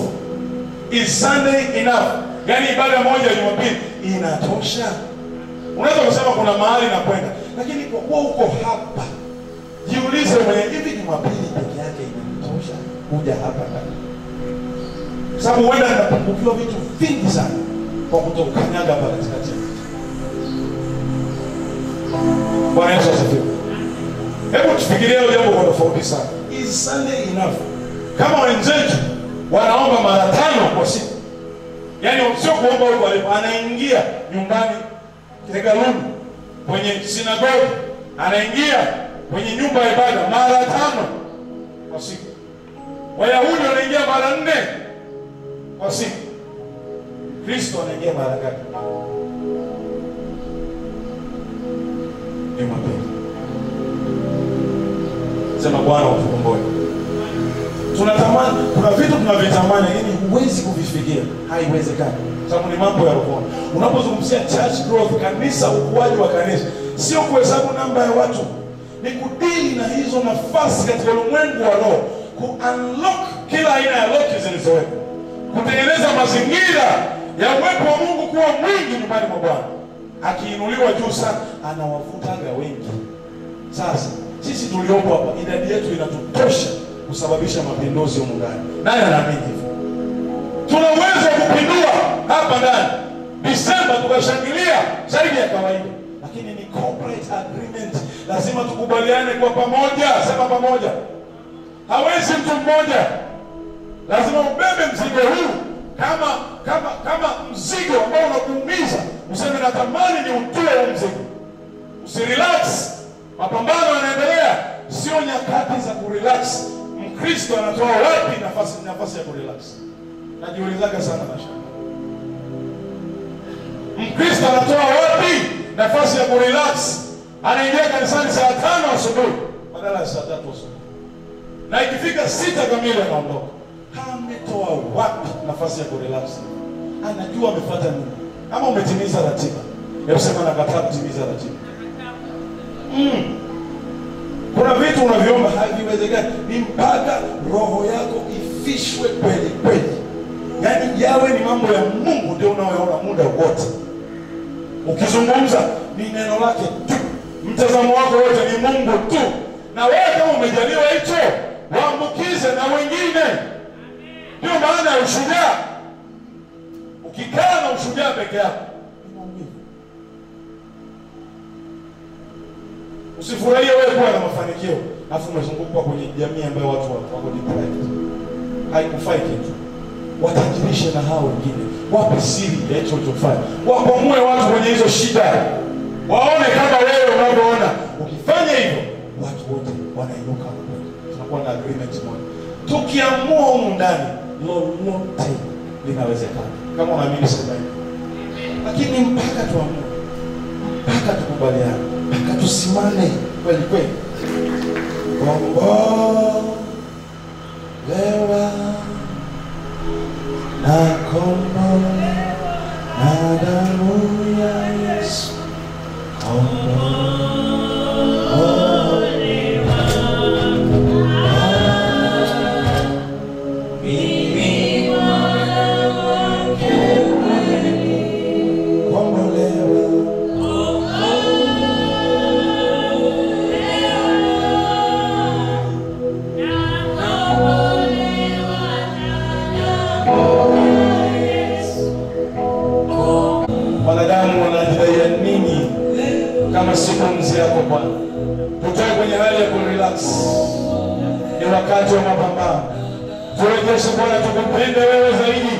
Is Sunday enough? Yaani ibada moja Jumapili inatosha? Unaweza kusema kuna mahali na kwenda, lakini kwa kuwa uko hapa, jiulize mwenye, hivi Jumapili peke yake inatosha kuja hapa ndani? Sababu huenda napungukiwa vitu vingi sana kwa kutokanyaga hapa katikati. Bwana Yesu asifiwe. Hebu tufikirie leo jambo kwa tofauti sana. Is Sunday enough? Kama wenzetu wanaomba mara 5 kwa siku. Yaani sio kuomba huko alipo, anaingia nyumbani, hekaluni, kwenye sinagogi, anaingia kwenye nyumba ya ibada mara 5 kwa siku. Wayahudi wanaingia mara 4 kwa siku. Kristo anaingia mara ngapi? Jumapili. Sema Bwana utukomboe. Tunatamani, kuna vitu tunavitamani lakini huwezi kuvifikia. Haiwezekani. Sababu ni mambo ya roho. Unapozungumzia church growth, kanisa, ukuaji wa kanisa, sio kuhesabu namba ya watu. Ni kudili na hizo nafasi katika ulimwengu wa roho, ku-unlock kila aina ya lock zilizowekwa, kutengeneza mazingira ya uwepo wa Mungu kuwa mwingi nyumbani mwa Bwana. Akiinuliwa juu sana, anawavutaga wengi. Sasa sisi tuliopo hapa, idadi yetu inatutosha kusababisha mapinduzi huko ndani. Naye anaamini hivyo. Tuna uwezo wa kupindua hapa ndani. Disemba tukashangilia zaidi ya kawaida. Lakini ni corporate agreement. Lazima tukubaliane kwa pamoja. Sema pamoja. Hawezi mtu mmoja. Lazima ubebe mzigo huu kama mzigo ambao unakuumiza. Useme natamani ni utoe huo mzigo. Usirelax. Mapambano yanaendelea. Sio nyakati za kurelax. Mkristo anatoa wapi nafasi ya kurelax? Najiulizaga sana mashaka. Mkristo anatoa wapi nafasi ya kurelax? Anaingia kanisani saa 5 asubuhi badala ya saa 3 asubuhi. Na ikifika 6 kamili anaondoka. ametoa wapi nafasi ya kurelax? Anajua amefuata nini. Kama umetimiza ratiba, hebu sema nakataa kutimiza ratiba. Kuna vitu unaviomba haviwezekani, ni mpaka roho yako ifishwe kweli kweli. Yaani yawe ni mambo ya Mungu ndio unaoona muda wote. Ukizungumza ni neno lake tu. Mtazamo wako wote ni Mungu tu. Na wewe kama umejaliwa hicho, waambukize na wengine. Ndio maana ya ushujaa. Ukikaa na ushujaa peke yako, usifurahie wewe kuwa na mafanikio afu umezungukwa kwenye jamii ambayo watu wako deprived. Haikufai kitu. Watajirishe na hao wengine. Wape siri ya hicho ulichofanya. Wapomue watu kwenye hizo shida. Waone kama wewe unavyoona. Ukifanya hivyo, watu wote wanainuka hapo. Tunakuwa na agreement moja. Tukiamua huko ndani, lolote linawezekana. Kama unaamini sema hivyo. Lakini mpaka tuamue. Mpaka tukubaliane. Mpaka tusimame kweli kweli. Lewa na kombolewa na damu ya Yesu. Mimi mwana wake kweli. Kombolewa. Wanadamu wanajidai nini kama siku mzee yako Bwana? Tutoe kwenye hali ya kurelax. Ni wakati wa mapambano. Turejeshe Bwana, tukupende wewe zaidi.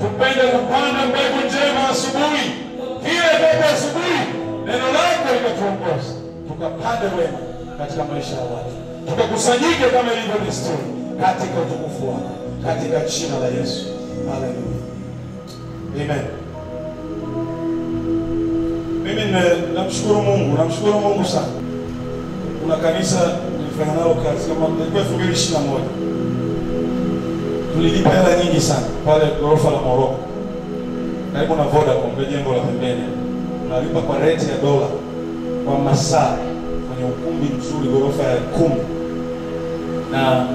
Tupende kupanda mbegu njema asubuhi. Kile mbegu asubuhi, neno lako likatuongoza. Tukapande wema katika maisha ya watu. Tukakusanyike kama ilivyo desturi katika utukufu wako. Katika jina la Yesu. Hallelujah. Amen. Mimi namshukuru Mungu sana. Kuna kanisa nilifanya nalo kazi kama ilikuwa 2021. Tulilipa hela nyingi sana pale ghorofa la Morocco. Karibu na Vodacom, kwa jengo la pembeni. Tunalipa kwa rate ya $1 kwa masaa kwenye ukumbi mzuri ghorofa ya 10. Na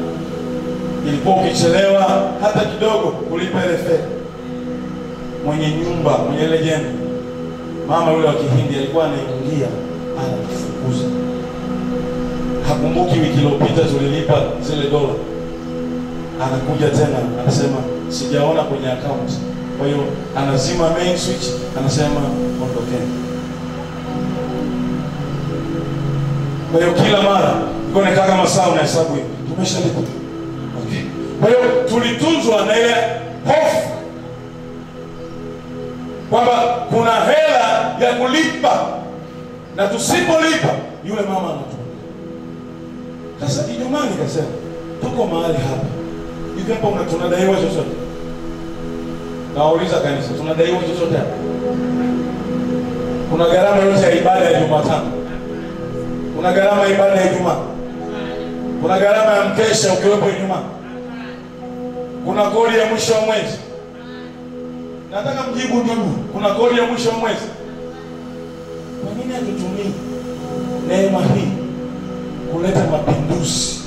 ilikuwa ukichelewa hata kidogo kulipa ile fedha, mwenye nyumba, mwenye ile jengo, mama yule wa Kihindi alikuwa anaingia anafukuza. Hakumbuki wiki iliyopita tulilipa zile $. Anakuja tena anasema sijaona kwenye account. Kwa hiyo anazima main switch, anasema ondokeni. Kwa hiyo kila mara niko nikaa kama saa unahesabu hivi, tumeshalipa. Okay. Kwa hiyo tulitunzwa na ile hofu kwamba kuna hela ya kulipa na tusipolipa yule mama anatupa. Sasa Ijumaa nikasema tuko mahali hapa. Hivi hapa tunadaiwa chochote? Nauliza kanisa, tunadaiwa chochote hapa? Kuna gharama yote ya ibada ya Jumatano? Kuna gharama ya ibada ya Ijumaa? Kuna gharama ya mkesha ukiwepo Ijumaa? Kuna kodi ya mwisho wa mwezi? Nataka mjibu ndugu, kuna kodi ya mwisho wa mwezi? Kwa nini hatutumii neema hii kuleta mapinduzi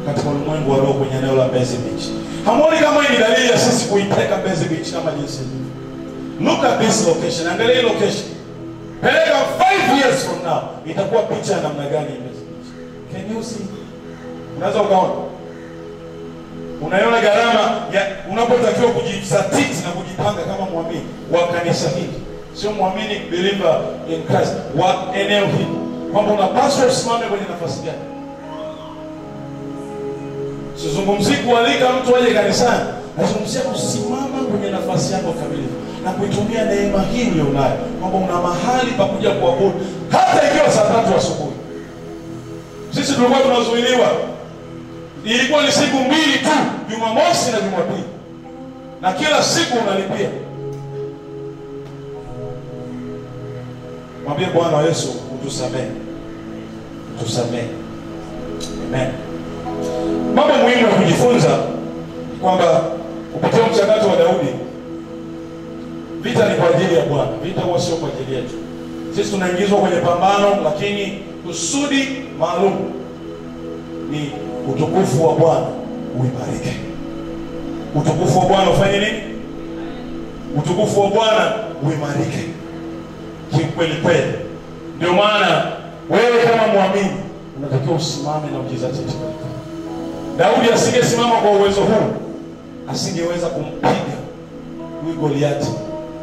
katika ulimwengu wa roho kwenye eneo la Mbezi Beach? Hamuoni kama hii ni dalili ya sisi kuipeleka Mbezi Beach kama jinsi ilivyo? Look at this location. Angalia hii location. Peleka 5 years from now, itakuwa picha namna gani Mbezi Beach? Can you see? Unaweza ukaona? Unaiona gharama ya unapotakiwa kujisatiti na kujipanga kama muamini wa kanisa hili. Sio muamini believer in Christ wa eneo hili. Kwamba unapaswa usimame kwenye nafasi gani? Sizungumzi kualika mtu aje kanisani, nazungumzia kusimama kwenye nafasi yako kamili na kuitumia neema hii ulionayo, kwamba una mahali pa kuja kuabudu hata ikiwa saa 3 asubuhi. Sisi tulikuwa tunazuiliwa. Ilikuwa ni siku 2 tu, Jumamosi na Jumapili. Na kila siku unalipia. Mwambie Bwana Yesu utusamehe. Tusamehe. Amen. Mambo muhimu ya kujifunza kwamba kupitia mchakato wa Daudi, vita ni kwa ajili ya Bwana. Vita huwa sio kwa ajili yetu. Sisi tunaingizwa kwenye pambano, lakini kusudi maalum ni utukufu wa Bwana uimarike. Utukufu wa Bwana ufanye nini? Utukufu wa Bwana uimarike kikweli kweli. Ndio maana wewe kama muamini unatakiwa usimame na ujizatiti. Daudi asingesimama kwa uwezo huu, asingeweza kumpiga huyu Goliati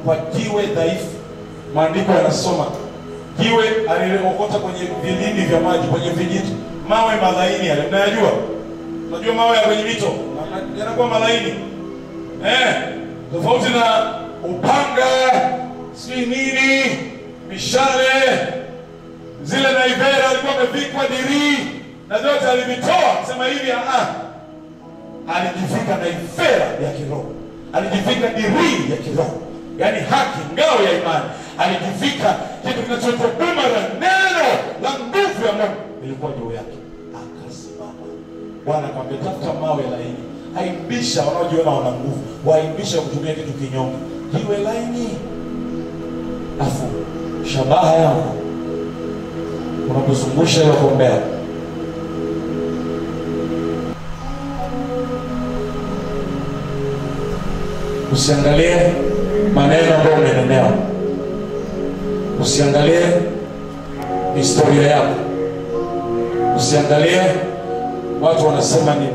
kwa jiwe dhaifu. Maandiko yanasoma jiwe aliokota kwenye vilindi vya maji, kwenye vijito, mawe malaini yale. Unayajua? Unajua mawe ya kwenye mito yanakuwa malaini. Tofauti na upanga, si nini, mishale, zile naivera alikuwa amevikwa dirii na zote alivitoa. Sema hivi, alijivika naivera ya kiroho, alijivika dirii ya kiroho, yani haki, ngao ya imani. Alijivika kitu kinachoitwa bumara, neno la nguvu ya Mungu ilikuwa juu yake. Akasimama. Bwana akamwambia, tafuta mawe laini. Aimbisha wanaojiona wana nguvu, waimbisha kutumia kitu kinyonge, jiwe laini. Afu shabaha yako unapozungusha ile kombea, usiangalie maneno ambayo umenenewa, usiangalie historia yako, usiangalie watu wanasema nini.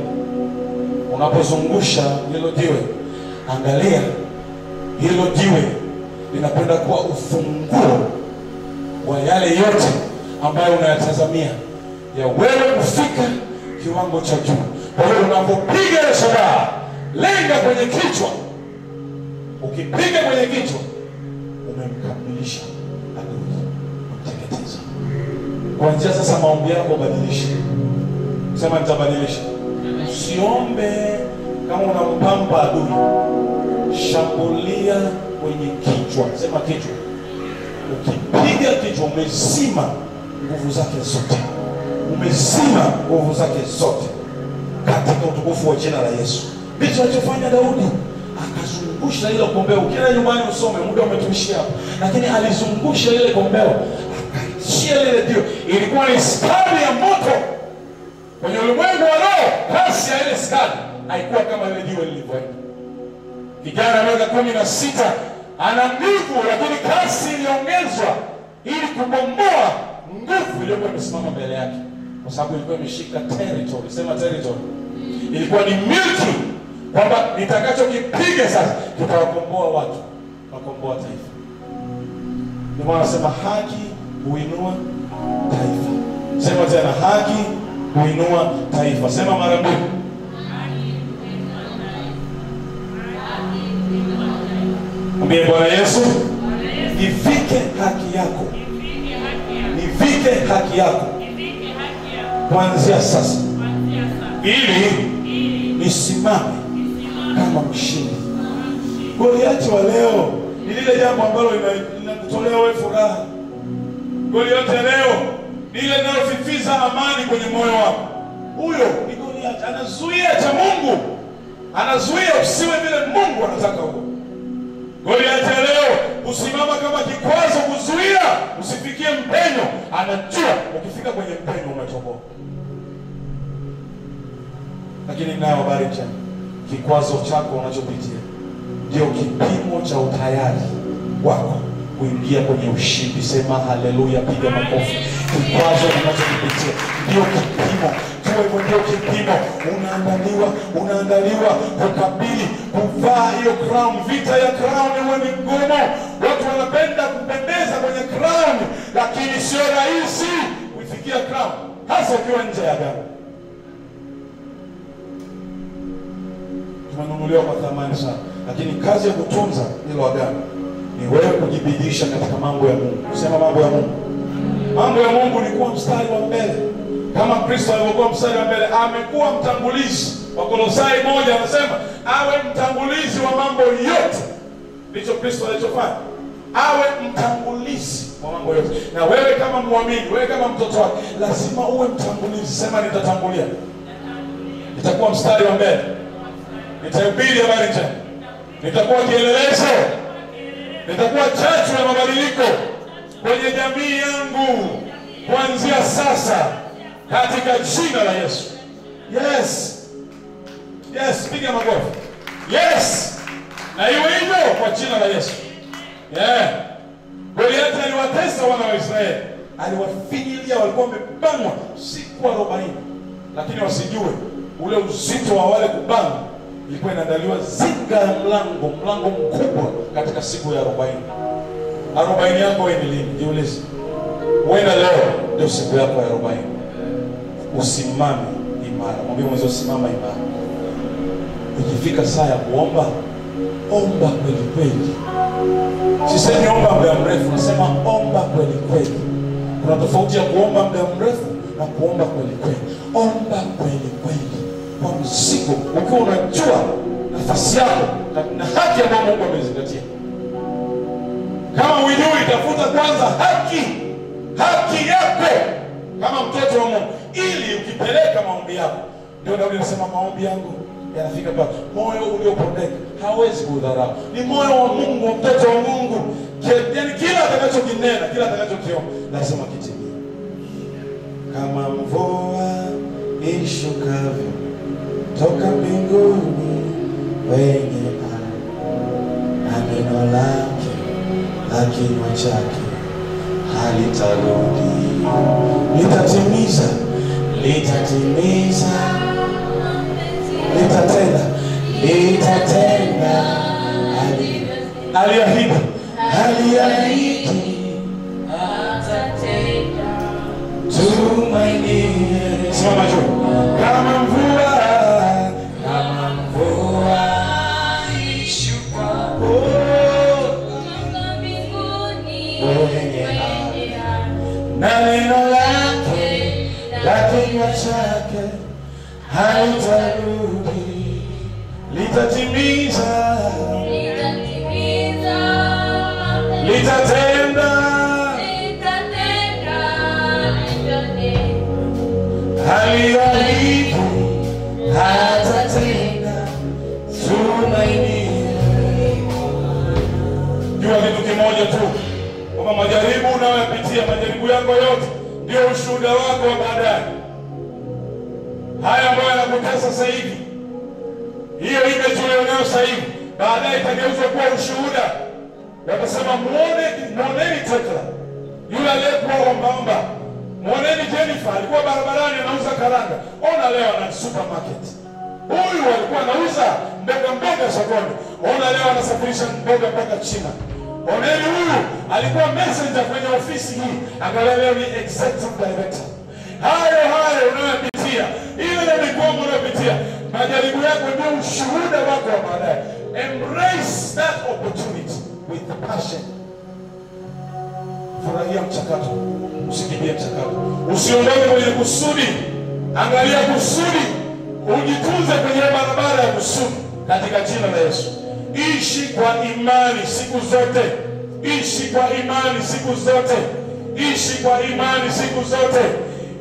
Unapozungusha hilo jiwe, angalia hilo jiwe linakwenda kuwa ufunguo wa yale yote ambayo unayatazamia ya wewe kufika kiwango cha juu. Kwa hiyo unapopiga ile shabaha, lenga kwenye kichwa. Ukipiga kwenye kichwa, umemkamilisha adui, umteketeza. Kuanzia sasa maombi yako badilisha. Sema nitabadilisha. Usiombe kama unampamba adui. Shambulia kwenye kichwa. Sema kichwa. Ukipiga kichwa, umezima nguvu zake zote. Umezima nguvu zake zote katika utukufu wa jina la Yesu. Ndicho alichofanya Daudi. Akazungusha ile kombeo. Ukienda nyumbani usome, muda umetuishia hapo. Lakini alizungusha ile kombeo, akaachia ile jiwe. Ilikuwa ni skadi ya moto. Kwenye ulimwengu wa roho, kasi ya ile skadi haikuwa kama ile jiwe lilivyoenda. Kijana miaka 16 ana nguvu, lakini kasi iliongezwa ili kubomoa nguvu iliyokuwa imesimama mbele yake, kwa sababu ilikuwa imeshika territory. Sema territory. Ilikuwa ni milki, kwamba nitakachokipiga sasa kitawakomboa watu, wakomboa taifa. Ndio maana nasema haki huinua taifa. Sema tena, haki huinua taifa. Sema mara mbili. Mwambie Bwana Yesu, nivike haki yako. Nivike haki yako kuanzia sasa, ili nisimame kama mshindi. Goliati wa leo ni lile jambo ambalo linakutolea wewe furaha. Goliati leo ni ile linalofifiza amani kwenye moyo wako. Huyo ni Goliati, anazuia cha Mungu, anazuia usiwe vile Mungu anataka uwe. Goliati leo usimama kama kikwazo kuzuia usifikie mpenyo. Anajua ukifika kwenye mpenyo umetoboa. Lakini nayo habari njema, kikwazo chako unachopitia ndio kipimo cha utayari wako kuingia kwenye ushindi. Sema haleluya, piga makofi. Kikwazo unachopitia ndio kipimo. Tuwe ndio kipimo. Unaandaliwa kukabili, kuvaa hiyo crown. Vita ya crown huwa ni ngumu. Watu wanapenda kupendeza kwenye crown, lakini sio rahisi kufikia crown, hasa ukiwa nje ya agano. Tumenunuliwa kwa thamani sana, lakini kazi ya kutunza hilo agano ni wewe kujibidisha katika mambo ya Mungu. Sema mambo ya Mungu. Mambo ya Mungu ni kuwa mstari wa mbele. Kama Kristo alivyokuwa mstari wa mbele, amekuwa mtangulizi. Wakolosai 1 anasema awe mtangulizi wa mambo yote. Ndicho Kristo alichofanya. Awe mtangulizi wa mambo yote. Na wewe kama muamini, wewe kama mtoto wake, lazima uwe mtangulizi. Sema nitatangulia. Nitakuwa mstari wa mbele. Nitahubiri habari njema. Nitakuwa kielelezo. Nitakuwa chachu ya mabadiliko kwenye jamii yangu kuanzia sasa katika jina la Yesu. Yes. Yes, piga makofi. Yes. Na iwe hivyo kwa jina la Yesu. Yeah. Goliathi aliwatesa wana wa Israeli. Aliwafinyilia, walikuwa wamebanwa siku 40. Lakini wasijue ule uzito wa wale kubanwa ilikuwa inaandaliwa zinga ya mlango mkubwa katika siku ya 40. 40 yako wewe ni lini? Jiulize. Wewe leo ndio siku yako ya 40. Usimame imara. Mwambie mwenzo simama imara. Ikifika saa ya kuomba, omba kweli kweli. Sisemi omba muda mrefu, nasema omba kweli kweli. Kuna tofauti ya kuomba muda mrefu na kuomba kweli kweli. Omba kweli kweli. Kwa mzigo, ukiwa unajua nafasi yako na haki ambayo Mungu amezingatia. Kama hujui, tafuta kwanza haki yako kama mtoto wa Mungu, ili ukipeleka maombi yako. Ndio Daudi anasema maombi yangu yanafika kwa moyo uliopondeka, hawezi kudharau. Ni moyo wa Mungu, mtoto wa Mungu. Yaani kila atakachokinena, kila atakachokiomba lazima kitimie. Kama mvua ishukavyo toka mbinguni kwenye ardhi, na neno lake la kinywa chake halitarudi, litatimiza, litatenda aliahidi atatenda. Tumaini simama juu. Kama mvua ishukapo kutoka mbinguni kwenye ardhi, na neno lake la kinywa chake halitarudi, litatimiza, litatenda aliahidi atatenda. Tumaini. Jua kitu kimoja tu, kwamba majaribu unayopitia, majaribu yako yote ndio ushuhuda wako wa baadaye. Haya ambayo yanakutesa sasa hivi, hiyo image ulionayo sasa hivi, baadaye itageuzwa kuwa ushuhuda. Watasema muoneni Tekla, yule aliyekuwa ombaomba. Muoneni Jennifer, alikuwa barabarani anauza karanga. Ona leo ana supermarket. Huyu alikuwa anauza mboga sokoni. Ona leo anasafirisha mboga mpaka China. Oneni huyu alikuwa messenger kwenye ofisi hii, angalia leo ni executive director. Hayo unayopitia, ile mikomo unayopitia, majaribu yako ndio ushuhuda wako wa baadaye. Embrace that opportunity with passion. Furahia mchakato, usikimbie mchakato. Usiondoke kwenye kusudi, angalia kusudi. Ujitunze kwenye barabara ya kusudi katika jina la Yesu. Ishi kwa imani siku zote. Ishi kwa imani siku zote. Ishi kwa imani siku zote.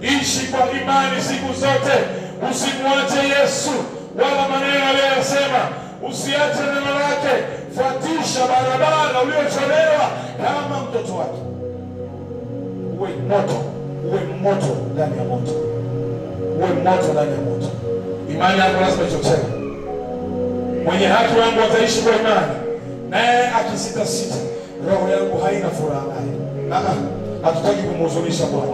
Ishi kwa imani siku zote. Usimwache Yesu wala maneno aliyosema. Usiache neno lake. Fuatisha barabara uliocholewa kama mtoto wake. Uwe moto ndani ya moto. Uwe moto ndani ya moto. Imani yako lazima ichochee. Mwenye haki wangu wataishi kwa imani, naye akisita, roho yangu haina furaha naye. Hatutaki kumhuzunisha Bwana.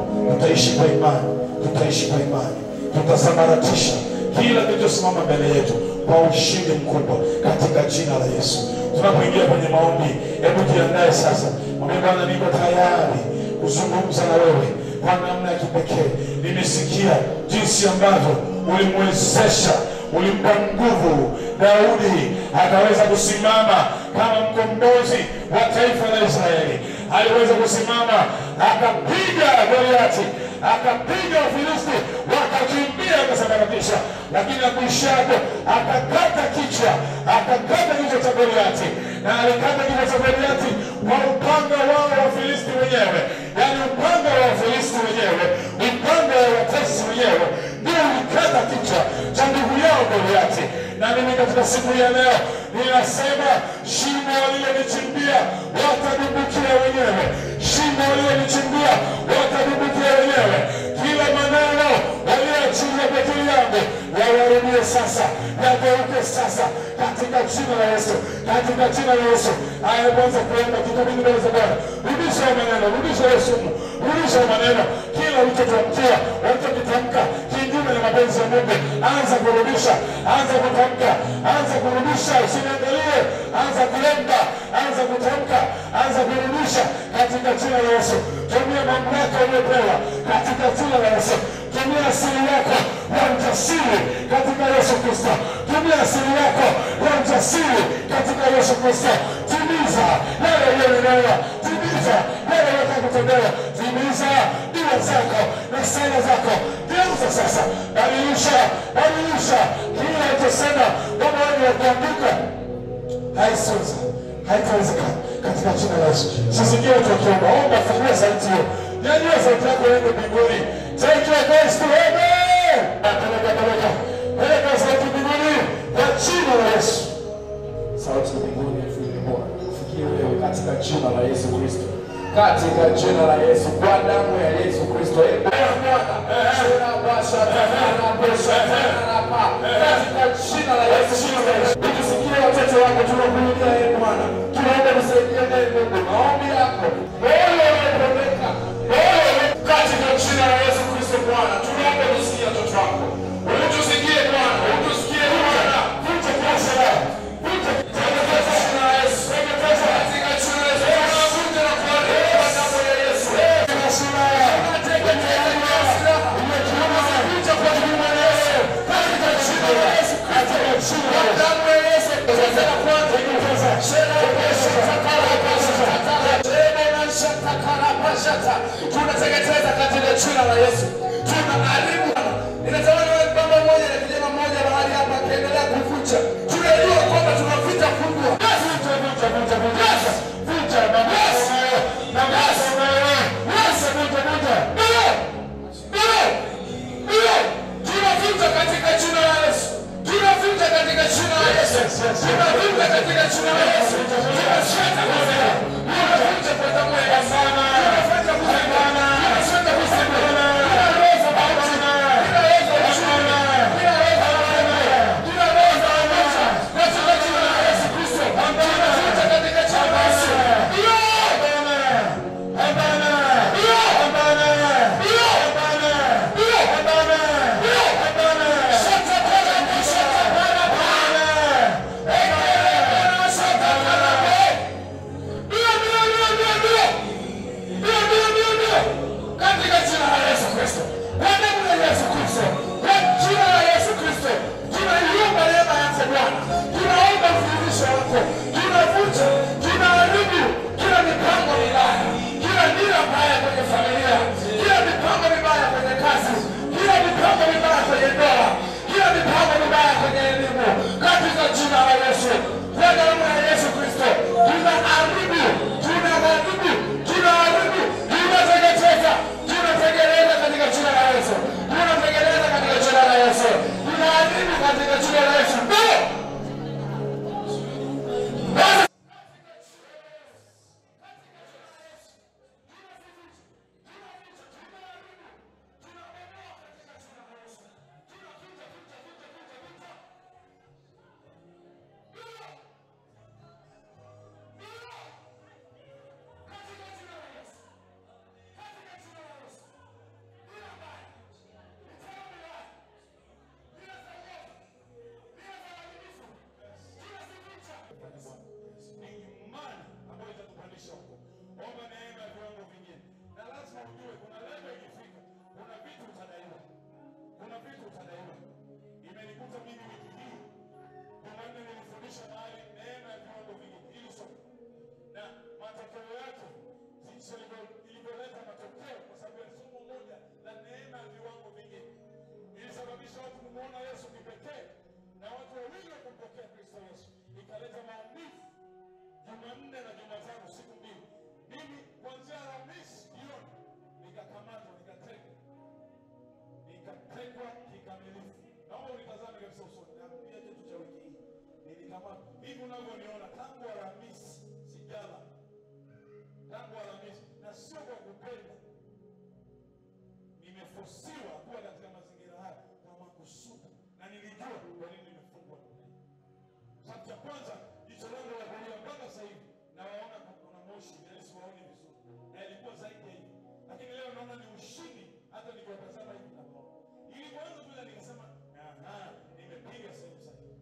Tutaishi kwa imani. Tutasambaratisha kila kilichosimama mbele yetu kwa ushindi mkubwa katika jina la Yesu. Tunapoingia kwenye maombi, hebu jiandae sasa. Mwambie Bwana, niko tayari kuzungumza na wewe kwa namna ya kipekee. Nimesikia jinsi ambavyo ulimwezesha, ulimpa nguvu Daudi akaweza kusimama kama mkombozi wa taifa la Israeli. Aliweza kusimama akapiga Goliathi, akapiga Wafilisti, wakakimbia akasambaratisha. Lakini akuishako akakata kichwa cha Goliathi, na alikata kichwa cha Goliathi kwa upanga wao wa Wafilisti wenyewe. Yaani upanga wa Wafilisti wenyewe, upanga wa watesi wenyewe ndio ulikata kichwa cha ndugu yao Goliati. Na mimi katika siku ya leo ninasema shimo walilonichimbia watadumbukia wenyewe. Shimo walilonichimbia watadumbukia wenyewe. Kila maneno waliochimba kwa ajili yangu yawarudie sasa, yageuke sasa katika jina la Yesu, katika jina la Yesu. Haya, kwanza kuomba tukabidhi mbele za Bwana. Rudisha maneno, rudisha Yesu, rudisha maneno. Kila ulichotamkia, ulichokitamka kinyume na mapenzi ya Mungu, anza kurudisha, anza kutamka, anza kurudisha, usiniangalie, anza kuomba, anza kutamka, anza kurudisha katika jina la Yesu. Tumia mamlaka uliyopewa katika jina la Yesu. Tumia asili yako ya ujasiri katika Yesu Kristo. Tumia asili yako ya ujasiri katika Yesu Kristo. Timiza yale uliyonenewa, timiza yale uliyokutendewa, timiza dua zako na sala zako. Geuza sasa, badilisha, badilisha kila ulichosema kama wewe wa kuanguka. Haisiweza, haitawezekana katika jina la Yesu. Sisikie tukiomba, omba, fungua sauti hiyo. Nyanyua sauti yako uende mbinguni. Take your voice to heaven. Peleka sauti mbinguni kwa jina la Yesu. Sauti mbinguni ifikie Bwana. Ufikie wewe katika jina la Yesu Kristo. Katika jina la Yesu, kwa damu ya Yesu Kristo. Katika jina la Yesu Kristo. Ukisikia watoto wako tunakuitia yeye Bwana. Tunaomba kusaidia naye Mungu. Maombi yako. Moyo unapeleka. Katika jina la Yesu Kristo Bwana, tunaomba kusikia watoto wako. Utusikie Bwana, utusikie Bwana. Vunja pesa lao. Vunja katika jina la Yesu. Katika jina la Yesu. Vunja na kuondoa damu ya Yesu. Tunasema katika jina la Yesu. Vunja kwa jina la Yesu. Katika jina la Yesu. Katika jina la damu ya Yesu. Vunja na kuondoa pesa. Shera pesa. Takala pesa. Tunateketeza katika jina la Yesu. Tunaharibu. Ninatamani wewe baba mmoja na kijana mmoja mahali hapa akiendelea kuvunja. Tunajua kwamba tunavita kubwa. Vunja, vunja, vunja, vunja. Vunja baba. Na basi wewe. Basi vunja, vunja. Ndio. Tunavunja katika jina la Yesu. Tunavunja katika jina la Yesu. Tunavunja katika jina la Yesu. Tunashaka wewe. Tunavunja kwa damu ya Yesu. Nikapigwa kikamilifu. Naomba unitazame kabisa usoni. kama hivi unavyoniona tangu Alhamisi sijala. Tangu Alhamisi, na sio kwa kupenda. Nimefosiwa kuwa katika mazingira haya kwa makusudi, na nilijua kwa nini nimefungwa dunia. Sababu cha kwanza, jicho langu la kulia mpaka sasa hivi na waona kuna moshi, yani siwaoni vizuri. Na ilikuwa zaidi ya hivi. Lakini leo naona ni ushindi hata nikiwatazama hivi na waona. Ili kwanza tu nikasema, nimepiga sehemu sahihi.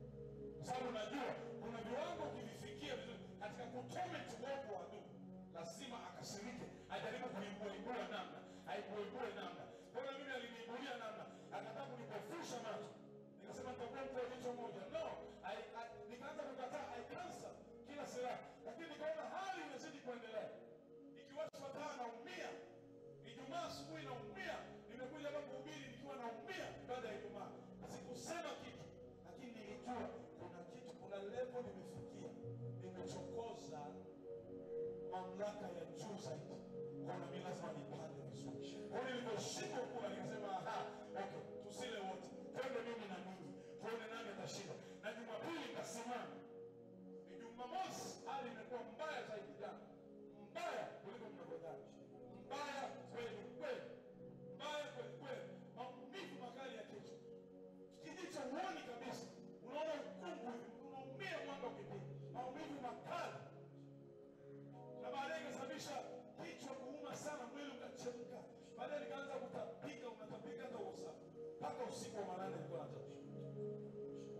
Sababu najua kuna viwango ukivifikia vizuri katika kutorment watu wa adui, lazima akasirike, ajaribu kuibua namna, aibuibue namna. Kwa mimi aliniibulia namna, akataka kunipofusha macho. Nikasema nitakuwa mtu wa jicho moja. No, nikaanza kukataa, cancel kila silaha. Lakini nikaona hali inazidi kuendelea. Nikiwashwa taa naumia. Ijumaa asubuhi naumia. Nimekuja hapa kuhubiri nikiwa naumia baada ya Ijumaa. Sikusema kitu, lakini nilijua kuna kitu, kuna level nimefikia. Nimechokoza mamlaka ya juu zaidi. Kwa mimi lazima nipande vizuri. Kwa hiyo niliposhindwa kula nikasema okay, tusile wote. Twende mimi na ninyi. Tuone nani atashinda. Na Jumapili nikasimama. Ni Jumamosi hali imekuwa mbaya zaidi jana. Mbaya kuliko mnavyodhani. Mbaya kweli kweli. Mbaya kweli kweli. Maumivu makali ya kichwa. Kijicho huoni kabisa. Unaona ukungu, unaumia mwanga ukipita. Maumivu makali. Na baadaye ikasababisha kichwa kuuma sana, mwili ukachemka. Baadaye nikaanza kutapika, unatapika hata usafi. Mpaka usiku wa manane nilikuwa natapika.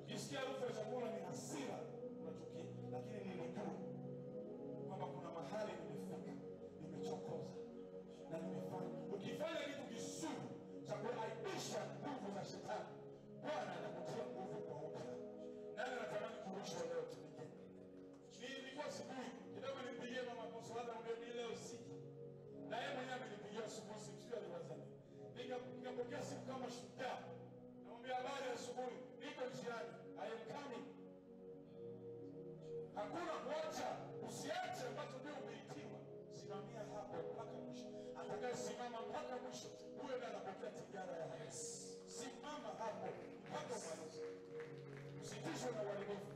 Ukisikia harufu ya chakula ni hasira, unachukia. Lakini nilijua kwamba kuna mahali nimefika, nimechokoza na nimefanya. Ukifanya kitu kizuri cha kuaibisha nguvu za shetani, Bwana anakutia nguvu kwa upya. Nani anatamani kurudishwa leo tumike? Nilikuwa asubuhi kidogo nimpigie mama Konsolata mwambie leo siki. Na yeye mwenyewe amenipigia asubuhi sio aliwazani. Nikapokea simu kama shujaa. Namwambia habari asubuhi, niko njiani. I am coming. Hakuna kuacha, usiache ambacho ndio umeitiwa. Simamia hapo mpaka mwisho. Atakayesimama mpaka mwisho, huyo ndiye anapokea tijara ya Yesu. Simama hapo mpaka mwisho. Usitishwe na uharibifu.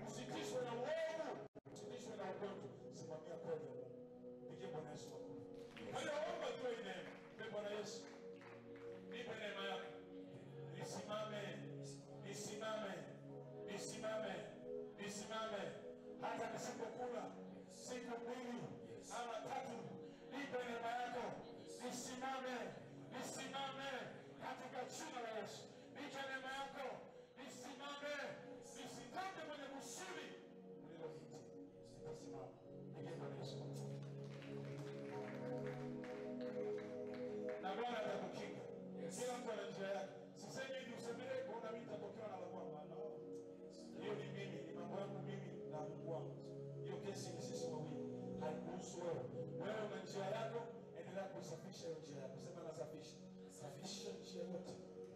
Usitishwe na uovu. Usitishwe na ugonjwa. Simamia kweli ya Mungu. Pigie Bwana Yesu makofi. Naomba tuwe neema. Nipe Bwana Yesu. Nipe neema yako. Nisimame. Nisimame. Nisimame. Nisimame. Hata nisipokula siku 2 ama 3. Nipe neema yako. Nisimame. Nisimame. Katika jina la Yesu. Nipe neema yako. Nisimame. Nisitende mwenye kusudi. Nililokiti. Nitasimama. Pigie Bwana Yesu. Na Bwana atakukinga. Kila mtu ana njia yake. Sisemi hivi usemee kuona mimi nitatokewa na Bwana. No. Hiyo ni mimi, ni mambo yangu mimi na Mungu wangu. Hiyo kesi ni sisi wawili. Haikuhusu wewe. Wewe una njia yako, endelea kusafisha hiyo njia yako. Sema nasafisha. Safisha njia yote.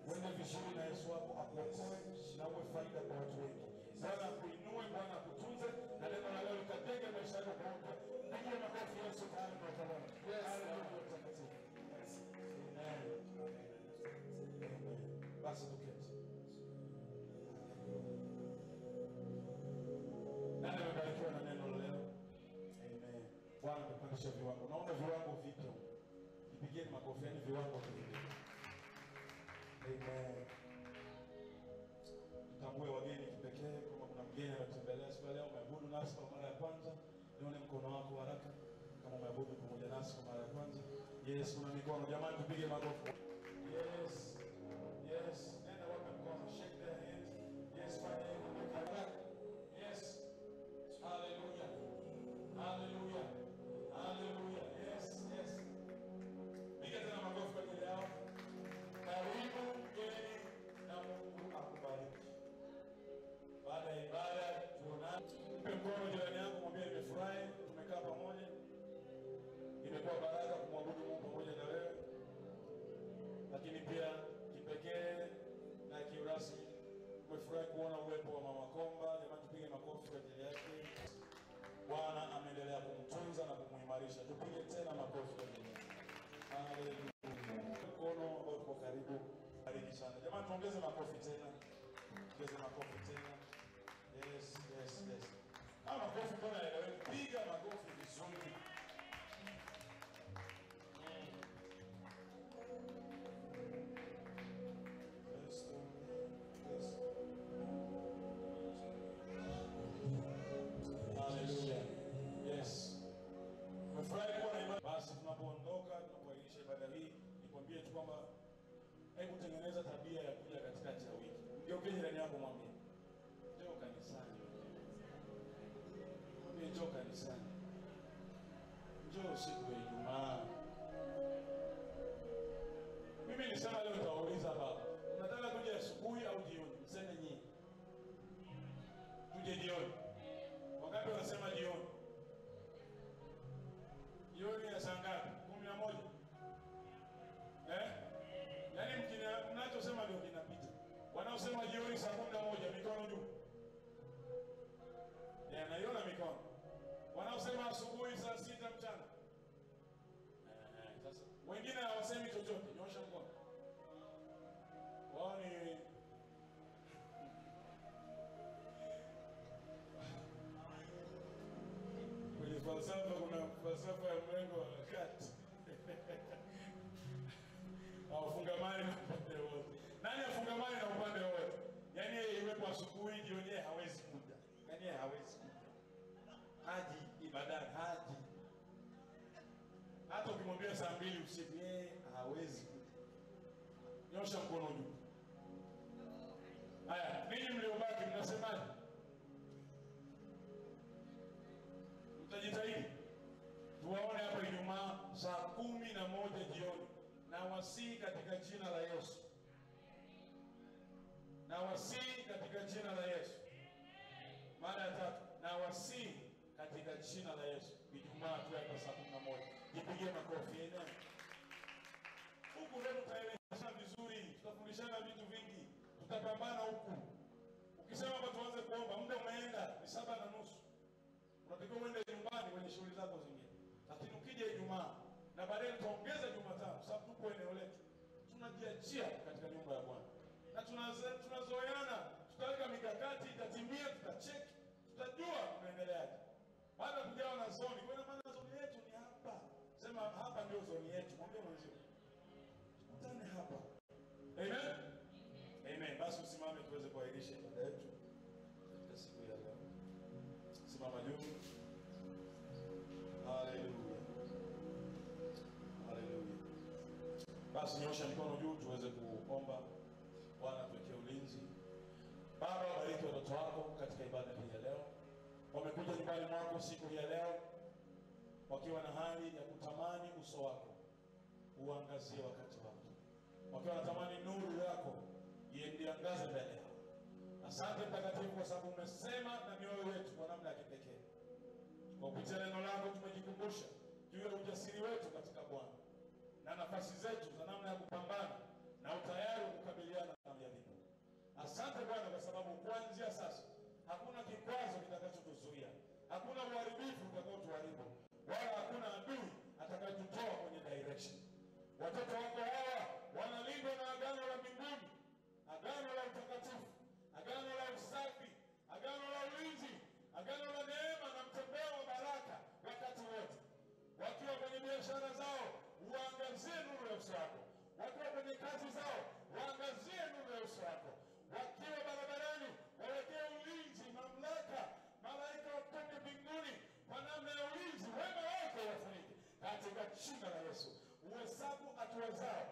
Uende vizuri na Yesu wako akuokoe na uwe faida kwa watu wengi. Bwana akuinue, Bwana akutunze, na neno la leo likajenge maisha yako kwa upya. Pigie makofi Yesu tayari kwa Bwana. Haleluya mtakatifu. Amen. Basi tuketi. Nani amebarikiwa na neno leo? Amen. Bwana amepandisha viwango. Naona viwango vipya. Kipigieni makofi, yani viwango vipya. Amen. Tutambue wageni kipekee. Kama kuna mgeni anatembelea siku leo, umeabudu nasi kwa mara ya kwanza, nione mkono wako haraka kama umeabudu pamoja nasi kwa mara ya kwanza. Yes, kuna mikono. Jamani tupige makofi. Yes. Yes. Nenda wape mkono. Shake their hands. Yes, fanya hivyo. Yes. Hallelujah. Hallelujah. Hallelujah. Yes, yes. Piga tena makofi kwa ajili yao. Karibu mgeni na Mungu akubariki. Baada ya ibada tuonane. Mpe mkono jirani yako, mwambie nimefurahi tumekaa pamoja. Imekuwa baraka kumwabudu Mungu pamoja na wewe. Lakini pia kipekee na kiurasmi tumefurahi kuona uwepo wa Mama Komba. Jamani tupige makofi kwa ajili yake. Bwana ameendelea kumtunza na kumuimarisha. Tupige tena makofi kwa ajili yake. Haleluya. Mkono ambao uko karibu. Bariki sana. Jamani tuongeze makofi tena. Tuongeze makofi tena. Yes, yes. makofi mbona yanaeleweka? Piga makofi vizuri. Hallelujah. Yes. Umefurahi kuwa na imani. Basi tunapoondoka, tunapoahirisha ibada hii, nikwambie tu kwamba hebu tengeneza tabia ya kuja katikati ya wiki. Ngeuke jirani yako mwambie, njoo kanisani. Mwambie njoo kanisani. Njoo siku ya Ijumaa. Mimi nisema leo nitawauliza baba, unataka kuja asubuhi au jioni? Mseme nyinyi. Tuje jioni. Wakati wanasema jioni. Jioni ya saa ngapi? 11. Yaani mnachosema ndio kinapita. Wanaosema jioni saa 11 mikono juu. Naiona mikono. Wanaosema asubuhi saa 6 mchana. Sasa wengine hawasemi chochote, nyosha mkono. Wao ni kwenye falsafa, kuna falsafa ya mrengo wa kati. Hawafungamani na upande wote. Nani afungamani na upande wote? Yaani yeye iwepo asubuhi, jioni hawezi kuja. Yaani yeye hawezi kuja. Haji ibadani, haji. Hata ukimwambia saa 2 usiku yeye hawezi kuja. Nyosha mkono juu. Haya, ninyi mliobaki mnasemaje? Mtajitahidi. Tuwaone hapa Ijumaa saa 11 jioni. Na wasii katika jina la Yesu. Na wasii katika jina la Yesu. Mara ya 3. Na wasii katika jina la Yesu. Ijumaa tu hapa saa 11. Jipigie makofi. Amen. Huku leo tutaelezana vizuri, tutafundishana vitu vingi, tutapambana huku. Ukisema hapa tuanze kuomba, muda umeenda, ni 7:30. Unatakiwa uende nyumbani kwenye shughuli zako zingine. Lakini ukija Ijumaa na baadaye tutaongeza Jumatano, sababu tuko eneo letu. Tunajiachia katika nyumba ya Bwana. Na tunazoeana, tutaweka mikakati, itatimia, tutacheki, tutajua tunaendeleaje. Baada ya kujawa na zoni, kwa maana zoni yetu ni hapa. Sema hapa ndio zoni yetu. Mwambie mwenzio. Tukutane hapa. Amen. Amen. Basi usimame tuweze kuahirisha ibada yetu katika siku ya leo. Simama juu. Hallelujah. Hallelujah. Basi nyosha mikono juu tuweze kuomba. Bwana tuwekee ulinzi. Baba, bariki watoto wako katika ibada hii ya leo. Wamekuja nyumbani mwako siku hii ya leo wakiwa na hali ya kutamani uso wako uangazie wakati wako, wakiwa wanatamani nuru yako iangaze mbele yao. Asante Mtakatifu kwa sababu umesema na mioyo yetu kwa namna ya kipekee. Kwa kupitia neno lako tumejikumbusha juu ya ujasiri wetu katika Bwana na nafasi zetu za namna ya kupambana na utayari wa kukabiliana na majaribu. Asante Bwana kwa sababu kuanzia sasa hakuna kikwazo kitakachotuzuia, hakuna uharibifu utakaotuharibu, wala hakuna adui atakayetutoa kwenye direction. Watoto wako hawa wanalindwa na agano la mbinguni, agano la utakatifu, agano la usafi, agano la ulinzi, agano la neema na mtembeo wa baraka wakati wote. Wakiwa kwenye biashara zao, uangazie nuru ya uso wako. Wakiwa kwenye kazi zao, waangazie nuru ya uso wako. Wakiwa barabarani, wawekee ulinzi, mamlaka, malaika watoke mbinguni kwa namna ya ulinzi, wema wako wafunike katika jina la Yesu. Uhesabu hatua zao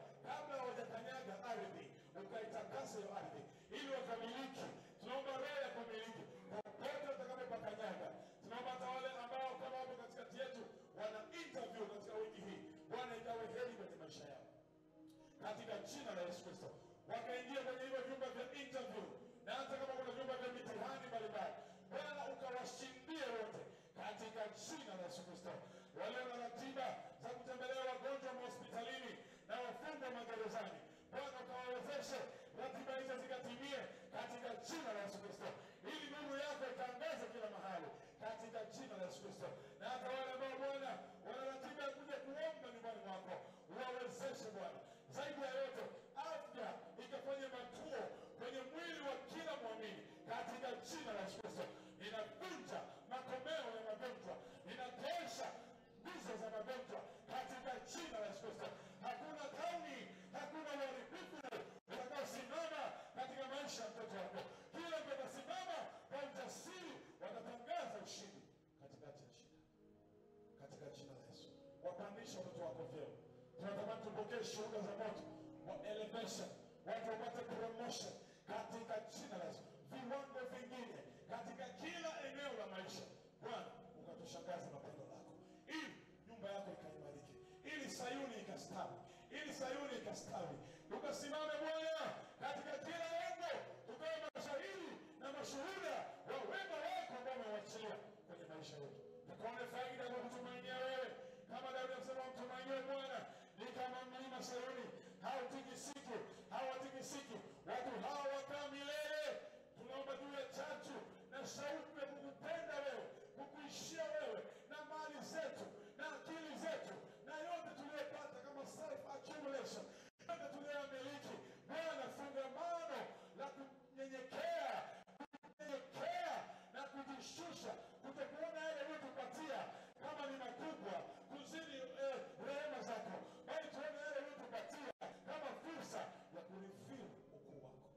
kwa vyeo. Tunatamani tupokee shuhuda za moto wa elevation, watu wapate promotion katika jina la Yesu. Viwango vingine katika kila eneo la maisha. Bwana, ukatushangaza na pendo lako, ili nyumba yako ikaimarike, ili Sayuni ikastawi, ili Sayuni ikastawi. Tukasimame Bwana katika kila eneo, tukawe mashahidi na mashuhuda wa wema wako ambao umewaachilia kwenye maisha yetu. Tukaone faida kwa kutumainia wewe. Kama Daudi alisema, mtumainie Bwana ni kama mlima Sayuni, hautikisiki, hawatikisiki. Watu hawa wakaa milele. Tunaomba juu ya chachu na shauku ya kukupenda wewe, kukuishia wewe na mali zetu na akili zetu na yote tuliyopata kama self accumulation, yote tuliyomiliki. Bwana, fungamano la kunyenyekea na kujishusha, kutokuona yale uliyotupatia kama ni makubwa kuzidi rehema zako, bali tuone yale uliyotupatia kama fursa ya kulifiri ukuu wako.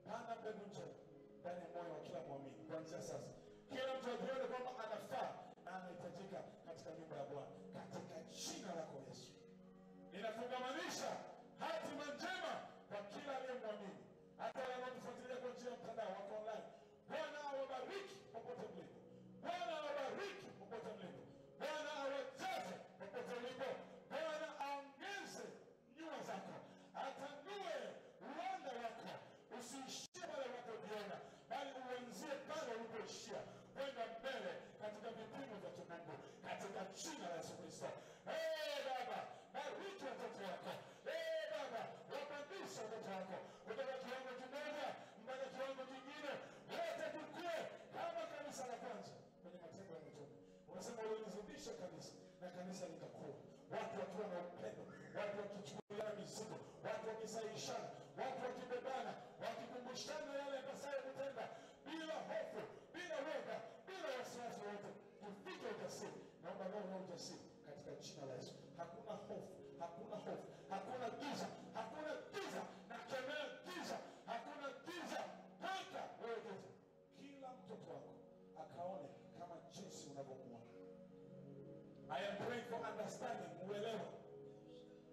Panda mbegu njema ndani ya moyo wa kila muumini kuanzia sasa. Kila mtu ajione kwamba anafaa na anahitajika katika nyumba ya Bwana, katika jina lako Yesu. Ninafungamanisha hatima njema kwa kila aliyemwamini, hata wale wanaotufuatilia kwa njia ya mtandao wako online. Bwana awabariki popote mlipo. Bwana awabariki popote mlipo. Bwana awajaze popote mlipo. Bwana aongeze nyua zako, atanue uwanda wako. Usiishie pale unapojiona, bali uanzie pale ulipoishia, kwenda mbele katika vipimo vya kimungu, katika jina la Yesu Kristo. Baba, bariki watoto wako. Baba, wapandishe watoto wako kutoka kiwango kimoja mpaka kiwango kingine, wote tukue kama kanisa la kwanza kwenye Matendo ya Mitume. Unasema ulizidisha kanisa na kanisa likakuwa, watu wakiwa na upendo, watu wakichukuliana mizigo, watu wakisaishana, watu wakibebana, wakikumbushana yale yapasayo kutenda, bila hofu, bila woga, bila wasiwasi wote. Tufike ujasiri. Naomba roho ya ujasiri katika jina la Yesu. Hakuna hofu, hakuna hofu, hakuna giza, hakuna giza. Na kemea giza, hakuna giza. Toka wewe giza. Kila mtoto wako akaone kama jinsi unavyomuona. I am praying for understanding, uelewa.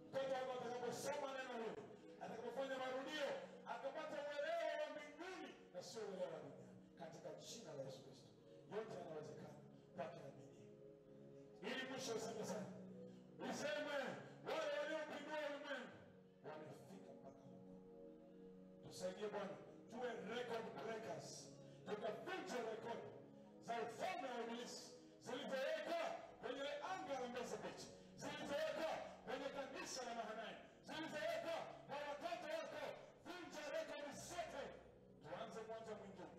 Mtoto wako atakaposoma neno hili, atakapofanya marudio, akapata uelewa wa mbinguni na sio uelewa wa dunia, katika jina la Yesu Kristo. Yote yanawezekana kwake amini. Ili mwisho useme sana, useme wale waliopindua ulimwengu wamefika mpaka huko. Tusaidie Bwana, tuwe record breakers, tukavunja rekodi za ufalme wa ibilisi zilizowekwa kwenye anga la Mbezi Beach, zilizowekwa kwenye kanisa la Mahanaim, zilizowekwa kwa watoto wako. Vunja rekodi zote. Tuanze mwanzo mwingine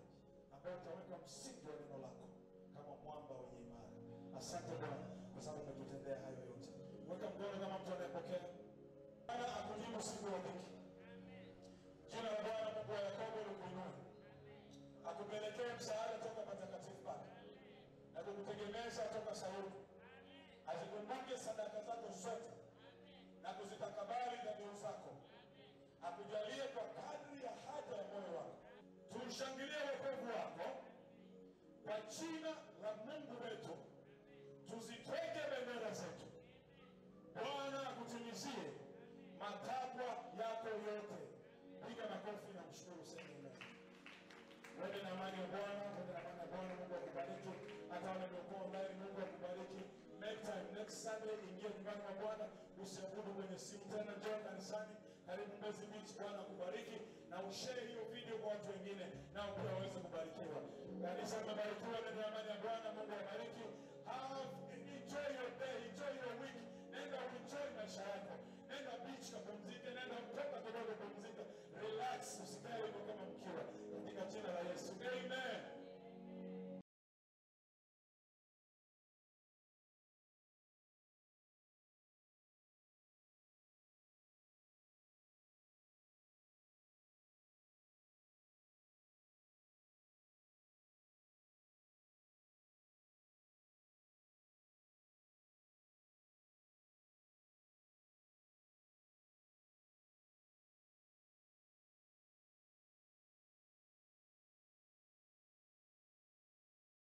ambao utaweka msingi wa neno lako kama mwamba wenye imara. Asante Bwana kwa sababu umetutendea hayo yote. Weka mkono kama mtu anayepokea. Bwana akujibu siku ya dhiki. Jina la Bwana Mungu wa Yakobo likuinue, akupelekee msaada toka patakatifu pake, na kukutegemeza toka Sayuni. Azikumbuke sadaka zako zote na kuzitakabali dhabihu zako. Akujalie kwa kadri ya haja ya moyo wako. Tushangilie wokovu wako kwa jina la Mungu wetu. Tuzitweke bendera zetu. Bwana akutimizie matakwa yako yote. Piga makofi na mshukuru sana. Wewe na amani ya Bwana, wewe na amani ya Bwana. Mungu akubariki. Hata wale mliokuwa online, Mungu akubariki. Next time, next Sunday, ingia nyumbani mwa Bwana, usiabudu kwenye simu tena, njoo kanisani. Karibu Mbezi Beach. Bwana akubariki, na ushare hiyo video kwa watu wengine nao pia waweze kubarikiwa. Kanisa mmebarikiwa na amani ya Bwana. Mungu awabariki. Enjoy your day, enjoy your week. Nenda enjoy maisha yako. Nenda beach kapumzike, nenda mtoka kidogo pumzike.